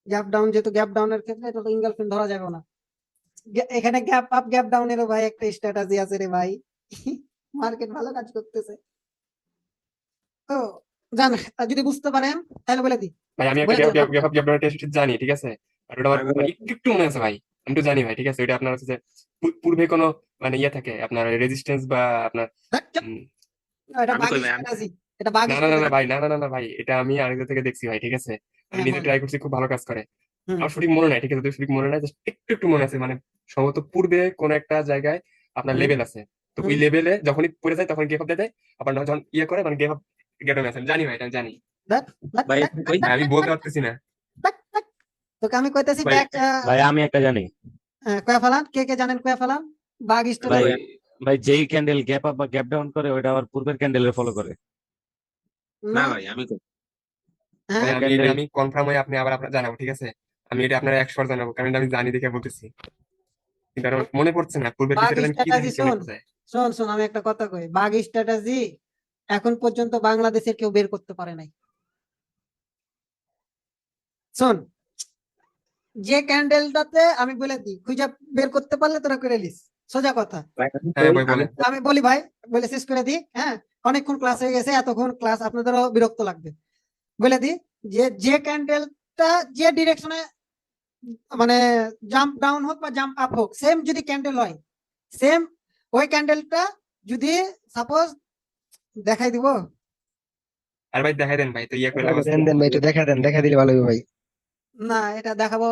গ্যাপ ডাউন, যেহেতু গ্যাপ ডাউনের ক্ষেত্রে এটা তো ইঙ্গালফিন ধরা যাবে না। এখানে গ্যাপ আপ গ্যাপ ডাউনেরও ভাই একটা স্ট্র্যাটেজি আছে রে ভাই। মার্কেট ভালো কাজ করতেছে তো, জান যদি বুঝতে পারেন তাহলে বলে দিই। ভাই আমি একটা বলে দিই গ্যাপ ডাউন টেস্ট জানি, ঠিক আছে? আর ওটা আমার মানে একটু একটু মনে আছে ভাই, আমি তো জানি ভাই, ঠিক আছে? ওইটা আপনার হচ্ছে যে পূর্বে কোনো মানে ইয়ে থাকে আপনার রেজিস্ট্যান্স বা আপনার উম, এটা আমি বাগি কই ভাই, স্ট্র্যাটেজি, এটা বাগি না না না না স্ট্র্যাটেজি। ভাই, না না না না ভাই, এটা আমি আরেকজন থেকে দেখছি ভাই, ঠিক আছে? আমি হ্যাঁ নিজে বল। ট্রাই করছি, খুব ভালো কাজ করে। হুম আমার সঠিক মনে নাই, ঠিক আছে? তো সঠিক মনে নাই, just একটু একটু মনে আছে, মানে সম্ভবত পূর্বে কোন একটা জায়গায় আপনার হুম লেভেল আছে, তো ওই হুম। লেভেলে যখনই পড়ে যায় তখন গেপ আপ দিয়ে দেয়, আবার যখন ইয়ে করে মানে গেট আপ আছে, জানি ভাই, এটা আমি জানি। দেখ, দেখ, ভাই দেখ, আপনি দেখ, কই? ভাই আমি দেখ, বলতে দেখ, পারতেছি না দেখ, দেখ। তোকে আমি কইতেছি ভাই। দেখ, ভাই আমি একটা জানি কয়া ফেলান, কে কে জানেন কয়া ফেলান। বাগ আমি ভাই। স্ট্র্যাটেজি। কই? ভাই যেই ক্যান্ডেল গ্যাপ আপ বা গ্যাপ ডাউন করে ওইটা আবার পূর্বের ক্যান্ডেলের ফলো করে। না না। ভাই, আমি কই? হ্যাঁ ভাই একটা আমি এটা ক্যান্ডেল আমি কনফার্ম হয়ে আপনি আবার আপনার জানাবো, ঠিক আছে? আমি এটা আপনার 100 জানাবো, কারণ এটা আমি জানি দেখে বলতেছি, কিন্তু আর আমার মনে পড়ছে না পূর্বের বাগ কিছু আমি কি স্ট্র্যাটেজি জানি কেমনে শোন, বোঝায়। শোন শোন আমি একটা কথা কই, বাগ স্ট্র্যাটেজি এখন পর্যন্ত বাংলাদেশের কেউ বের করতে পারে নাই। শোন, যে ক্যান্ডেলটাতে আমি বলে দিই, খুঁজে বের করতে পারলে তোরা করে লিস, সোজা কথা। ভাই আমি হ্যাঁ কই? ভাই আমি বলেন। কই? আমি বলি ভাই, বলে শেষ করে দিই। হ্যাঁ, অনেকক্ষণ ক্লাস হয়ে গেছে, এতক্ষণ ক্লাস আপনাদেরও বিরক্ত লাগবে। বলে দিই যে যে ক্যান্ডেলটা যে ডিরেকশনে মানে জাম্প ডাউন হোক বা জাম্প আপ হোক, সেম যদি ক্যান্ডেল হয়, সেম ওই ক্যান্ডেলটা যদি সাপোজ দেখাই দিব। আর ভাই দেখাই দেন ভাই, তো ইয়ে করে লাভ আছে। দেন দেন ভাই, একটু দেখা দিলে ভালো হবে ভাই। না, এটা দেখাবো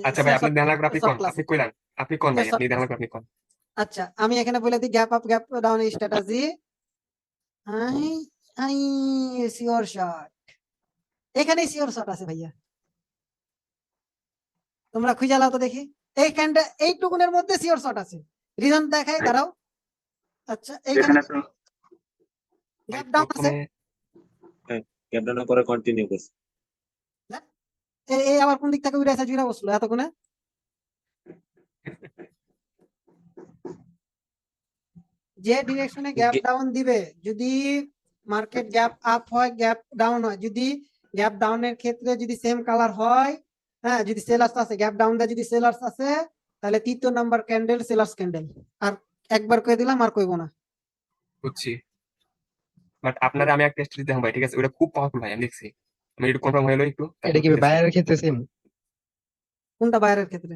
আচ্ছা ভাই, আপনি ধ্যান রাখবেন, আপনি শর্ট কোন ক্লাস। আপনি কইলেন, আপনি কোন ভাই, আপনি ধ্যান রাখবেন, আপনি কোন? আচ্ছা, আমি এখানে বলে দিই gap up gap down strategy. I I sure shot, এখানে শিওর শট আছে ভাইয়া, তোমরা খুঁজে লাও তো দেখি। এই ক্যান্ডেল এইটুকুনের মধ্যে শিওর শট আছে, রিজন দেখাই দাঁড়াও। আচ্ছা, এইখানে এখানে তো ভাই গ্যাপ ডাউন আছে। প্রথমে ক্যাপডাউনের পরে কন্টিনিউ করছি। এই আবার কোন দিক থেকে উড়ে আসা জুড়ে বসলো এতক্ষণে। যে ডিরেকশনে গ্যাপ ডাউন দিবে, যদি মার্কেট গ্যাপ আপ হয় গ্যাপ ডাউন হয়, যদি গ্যাপ ডাউনের ক্ষেত্রে যদি সেম কালার হয়, হ্যাঁ, যদি সেলার্স আছে গ্যাপ ডাউন দেয়, যদি সেলার্স আছে, তাহলে তৃতীয় নাম্বার ক্যান্ডেল সেলার্স ক্যান্ডেল। আর একবার কয়ে দিলাম, আর কইবো না। বুঝছি, বাট আপনারা আমি একটা টেস্ট দিতে ভাই, ঠিক আছে? ওটা খুব পাওয়ারফুল ভাই, আমি দেখছি। আমি একটু কনফার্ম হয়ে একটু, এটা তারপর কি কইতেছি। বাইরের ক্ষেত্রে সেম? কোনটা বাইরের ক্ষেত্রে?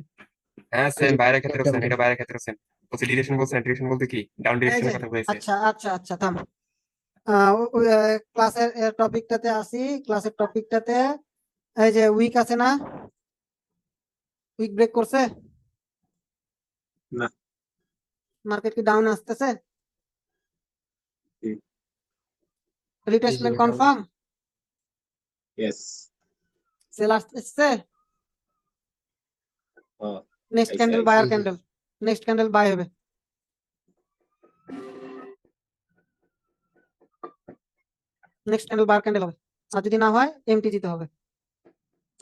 হ্যাঁ ওই সেম, যে বাইরের ক্ষেত্রে এটা সেম, বলে। এটা বাইরের ক্ষেত্রে সেম। বলছে ডিরেকশন, বলছে ডিরেকশন বলতে কি ডাউন এই যে, ডিরেকশনের কথা বলেছে। আচ্ছা আচ্ছা আচ্ছা থাম, ক্লাসের টপিকটাতে আসি। ক্লাসের টপিকটাতে এই যে উইক আছে না, উইক ব্রেক করছে, না। মার্কেট কি ডাউন আসতেছে, হুম। এই যে রিটেস্টমেন্ট এটা কনফার্ম, ইয়েস। সেল আসতেছে, ও নেক্সট আইসে ক্যান্ডেল আইসে। বায়ার এই যে ক্যান্ডেল, নেক্সট ক্যান্ডেল বাই হবে, নেক্সট ক্যান্ডেল বায়ার ক্যান্ডেল হবে। আর যদি না হয় এমটি দিতে হবে।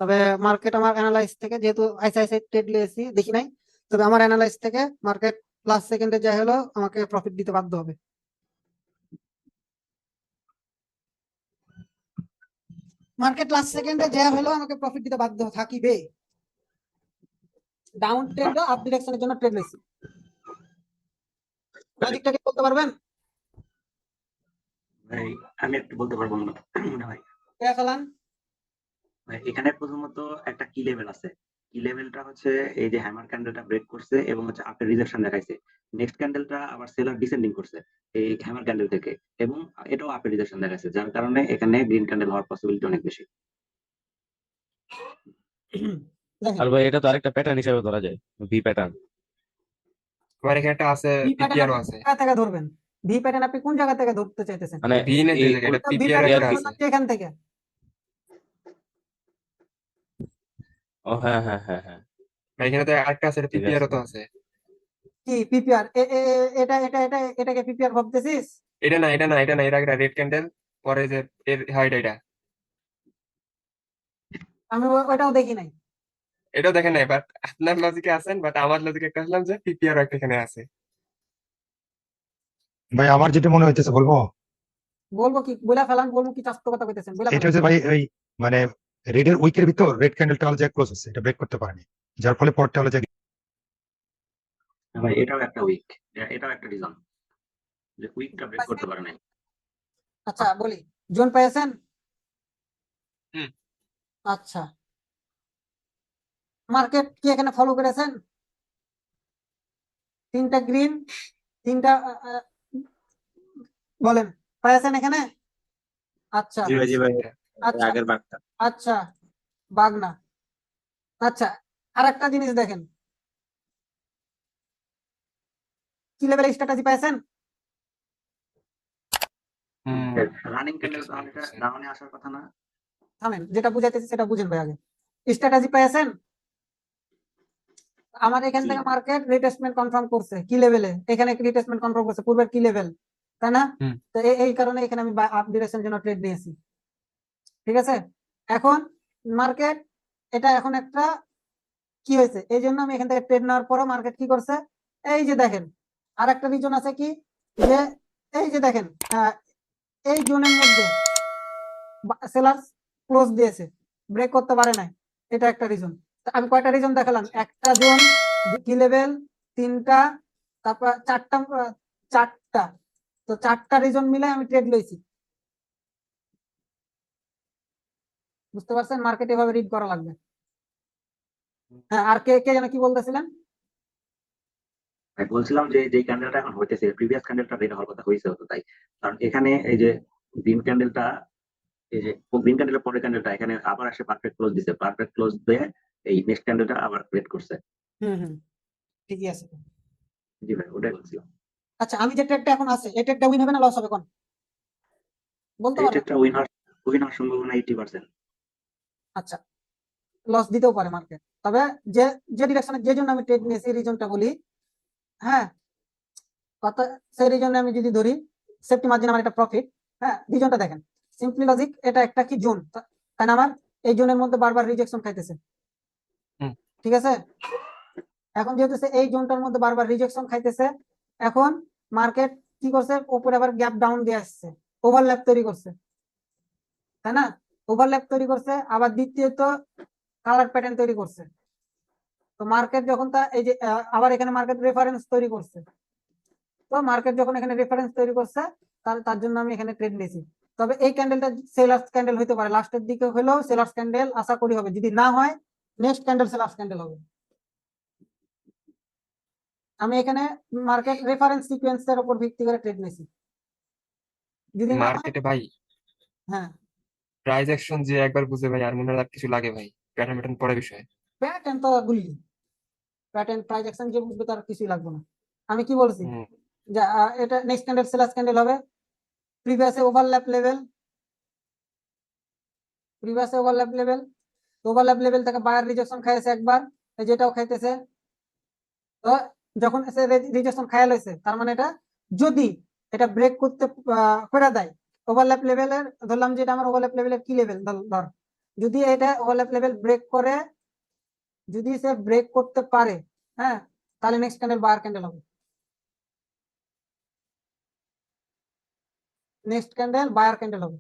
তবে মার্কেট আমার অ্যানালাইজ থেকে, যেহেতু আইসিআইসিআই ট্রেড লিয়েছি দেখি নাই, তবে আমার অ্যানালাইজ থেকে মার্কেট লাস্ট সেকেন্ডে যা হলো আমাকে প্রফিট দিতে বাধ্য হবে। মার্কেট লাস্ট সেকেন্ডে যা হলো আমাকে প্রফিট দিতে বাধ্য থাকিবে। ডাউন ট্রেন্ড আপ ডিরেকশনের জন্য ট্রেড নিয়েছি। লজিকটা কি বলতে পারবেন? ভাই আমি একটু বলতে পারবো না মনে হয়। কে ফেলান? ভাই এখানে প্রথমত একটা কি লেভেল আছে, কি লেভেলটা হচ্ছে এই যে হ্যামার ক্যান্ডেলটা ব্রেক করছে এবং হচ্ছে আপের রিজেকশন দেখাইছে। নেক্সট ক্যান্ডেলটা আবার সেলার ডিসেন্ডিং করছে এই হ্যামার ক্যান্ডেল থেকে, এবং এটাও আপের রিজেকশন দেখাইছে, যার কারণে এখানে গ্রিন ক্যান্ডেল হওয়ার পসিবিলিটি অনেক বেশি। দেখেন, আর ভাই এটা তো আরেকটা প্যাটার্ন হিসেবে ধরা যায়, ভি প্যাটার্ন। আমার এখানে একটা আছে, ভি প্যাটার্ন পিপিআরও আপনি আছে। কোন জায়গা থেকে ধরবেন? ভি প্যাটার্ন আপনি কোন জায়গা থেকে ধরতে চাইতেছেন? মানে ভি না যে এই জায়গায়, এটা ভি পিপিআরও প্যাটার্ন একটা এই- আছে। এখান থেকে। ও হ্যাঁ হ্যাঁ হ্যাঁ হ্যাঁ, ভাই এখানে তো আরেকটা আছে, এটা ঠিক আছে। পিপিআরও তো আছে। কি পিপিআর? এটা এটা এটা এটাকে পিপিআর ভাবতেছিস? এটা না, এটা না, এটা না, এটা একটা রেড ক্যান্ডেল পরে যে হয় এটা। আমি ওটাও দেখি নাই। এটাও দেখেন নাই, বাট আপনার লজিকে আছেন, বাট আমার লজিকে একটা আসলাম যে পিপিআরও একটা এখানে আছে। ভাই আমার যেটা মনে হইতেছে বলবো, বলবো কি বলে ফেলান, বলবো কি চাস্ত কথা কইতেছেন বলে এটা ফেলান। হচ্ছে ভাই ওই মানে রেডের উইকের ভিতর রেড ক্যান্ডেলটা হলো যে ক্লোজ হচ্ছে, এটা ব্রেক করতে পারেনি, যার ফলে পরটা হলো যে ভাই এটাও একটা উইক, এটাও একটা রিজন যে উইকটা ব্রেক করতে পারে নাই। আচ্ছা বলি, জোন পেয়েছেন? হুম। আচ্ছা, মার্কেট কি এখানে ফলো করেছেন? তিনটা গ্রিন, তিনটা বলেন পেয়েছেন এখানে? আচ্ছা জি ভাই, জি ভাই, আচ্ছা আগের বাঘটা। আচ্ছা, বাগনা। আচ্ছা, আর একটা জিনিস দেখেন, কি লেভেলের স্ট্র্যাটেজি পেয়েছেন? হুম, রানিং ক্যান্ডেল এটা তাহলে এটা 100%। ডাউনে আসার কথা না? থামেন, যেটা বুঝাইতেছি সেটা বুঝেন ভাই আগে। স্ট্র্যাটেজি পেয়েছেন? আমার এখান জি। থেকে মার্কেট রিটেস্টমেন্ট কনফার্ম করছে কি লেভেলে, এখানে রিটেস্টমেন্ট কনফার্ম করছে পূর্বের কি লেভেল, তাই না? হুম। তো এই কারণে এখানে আমি আপ ডিরেকশন জন্য ট্রেড নিয়েছি, ঠিক আছে? এখন মার্কেট এটা এখন একটা কি হয়েছে, এই জন্য আমি এখান থেকে ট্রেড নেওয়ার পরও মার্কেট কি করছে, এই যে দেখেন আর একটা রিজন আছে কি, যে এই যে দেখেন এই জোনের মধ্যে সেলার্স ক্লোজ দিয়েছে, ব্রেক করতে পারে নাই, এটা একটা রিজন। আমি কয়টা রিজন দেখালাম, একটা জোন, কি লেভেল, তিনটা, তারপর চারটা, তো চারটা রিজন মিলে আমি ট্রেড লইছি। বুঝতে পারছেন, মার্কেট এভাবে রিড করা লাগবে। হ্যাঁ, আর কে কে যেন কি বলতেছিলেন? ভাই বলছিলাম যে যে ক্যান্ডেলটা এখন হইতেছে প্রিভিয়াস ক্যান্ডেলটা রেড হওয়ার কথা হয়েছে হতো, তাই কারণ এখানে এই যে গ্রিন ক্যান্ডেলটা, এই যে গ্রিন ক্যান্ডেলের পরের ক্যান্ডেলটা এখানে আবার আসে পারফেক্ট ক্লোজ দিছে, পারফেক্ট ক্লোজ দিয়ে এই নেক্সট ক্যান্ডেলটা আবার রেড করছে। হুম, ঠিকই আছে। জি ভাই ওটাই বলছিলাম। আচ্ছা, আমি যে ট্রেডটা এখন আছে এই ট্রেডটা উইন হবে না লস হবে কোন বলতে এই পারবেন? ট্রেডটা উইন হওয়ার সম্ভাবনা 80%। আচ্ছা, লস দিতেও পারে মার্কেট, তবে যে যে ডিরেকশনে যে জন্য আমি ট্রেড নিয়েছি রিজনটা বলি, হ্যাঁ, কত সেই রিজনে আমি যদি ধরি সেফটি মার্জিন আমার একটা প্রফিট, হ্যাঁ, রিজনটা দেখেন সিম্পলি লজিক, এটা একটা কি জোন, তাই না? আমার এই জোনের মধ্যে বারবার রিজেকশন খাইতেছে, হুম। ঠিক আছে? এখন যেহেতু সে এই জোনটার মধ্যে বারবার রিজেকশন খাইতেছে, এখন মার্কেট কি করছে, উপরে আবার গ্যাপ ডাউন দিয়ে আসছে, ওভারল্যাপ তৈরি করছে, তাই না? ওভারল্যাপ তৈরি করছে, আবার দ্বিতীয়ত কালার প্যাটার্ন তৈরি করছে। তো মার্কেট যখন তা এই যে আবার এখানে মার্কেট রেফারেন্স তৈরি করছে, তো মার্কেট যখন এখানে রেফারেন্স তৈরি করছে তার জন্য আমি এখানে ট্রেড নিয়েছি। তবে এই ক্যান্ডেলটা সেলার্স ক্যান্ডেল হতে পারে, লাস্টের দিকে হলেও সেলার্স ক্যান্ডেল আশা করি হবে, যদি না হয় নেক্সট ক্যান্ডেল সেলার্স ক্যান্ডেল হবে। আমি এখানে মার্কেট রেফারেন্স সিকোয়েন্সের উপর ভিত্তি করে ট্রেড নিয়েছি, যদি না হয় মার্কেটে ভাই হ্যাঁ, প্রাইস অ্যাকশন যে একবার বুঝে ভাই আর মনে আর কিছু লাগে ভাই, প্যাটার্ন পরে বিষয়। প্যাটার্ন তো গুলি, প্যাটার্ন প্রাইস অ্যাকশন যে বুঝবে তার কিছুই লাগবে না। আমি কি বলছি, হুম, যে এটা নেক্সট ক্যান্ডেল সেলার্স ক্যান্ডেল হবে, প্রিভিয়াসে ওভারল্যাপ লেভেল, ওভারল্যাপ লেভেল থেকে বায়ার রিজেকশন খাইছে একবার, যেটাও খাইতেছে। তো যখন সে রিজেকশন খাইয়া লইছে, তার মানে এটা যদি এটা ব্রেক করতে করে দেয় ওভারল্যাপ লেভেলের, ধরলাম যে এটা আমার ওভারল্যাপ লেভেলের কি লেভেল, ধর যদি এটা ওভারল্যাপ লেভেল ব্রেক করে, যদি সে ব্রেক করতে পারে, হ্যাঁ, তাহলে নেক্সট ক্যান্ডেল বায়ার ক্যান্ডেল হবে, নেক্সট ক্যান্ডেল বায়ার ক্যান্ডেল হবে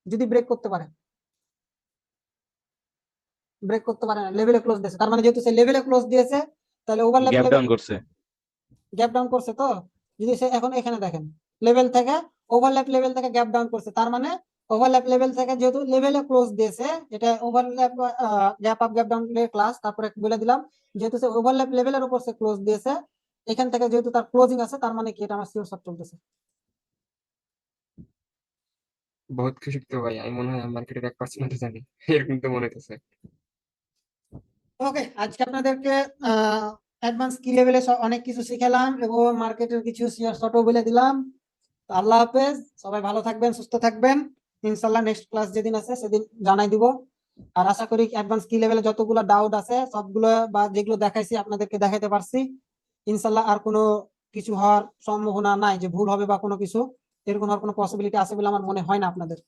যদি ব্রেক করতে পারে। ব্রেক করতে পারে না, লেভেলে ক্লোজ দিয়েছে, তার মানে যেহেতু সে লেভেলে ক্লোজ দিয়েছে তাহলে ওভারল্যাপ গ্যাপ লেভেল ডাউন করছে। গ্যাপ ডাউন করছে। তো যদি সে এখন এখানে দেখেন লেভেল থেকে ওভারল্যাপ লেভেল থেকে গ্যাপ ডাউন করছে, তার মানে ওভারল্যাপ লেভেল থেকে যেহেতু লেভেলে ক্লোজ দিয়েছে, এটা overlap gap up gap down class, তারপরে বলে দিলাম যেহেতু সে ওভারল্যাপ লেভেলের উপর সে ক্লোজ দিয়েছে, এখান থেকে যেহেতু তার ক্লোজিং আছে, তার মানে কি এটা আমার সিওর শট চলতেছে। বহুত কিছু তো ভাই, আমি মনে হয় মার্কেটের 1% জানি এরকম তো মনে হচ্ছে। ওকে, আজকে আপনাদেরকে অ্যাডভান্স কি লেভেলে অনেক কিছু শিখালাম এবং মার্কেটের কিছু শেয়ার শর্টও বলে দিলাম। তো আল্লাহ হাফেজ, সবাই ভালো থাকবেন, সুস্থ থাকবেন। ইনশাল্লাহ নেক্সট ক্লাস যেদিন আছে সেদিন জানাই দিব। আর আশা করি অ্যাডভান্স কি লেভেলে যতগুলো ডাউট আছে সবগুলো বা যেগুলো দেখাইছি আপনাদেরকে দেখাইতে পারছি। ইনশাল্লাহ আর কোনো কিছু হওয়ার সম্ভাবনা নাই যে ভুল হবে বা কোনো কিছু এরকম হওয়ার কোনো পসিবিলিটি আছে বলে আমার মনে হয় না আপনাদের।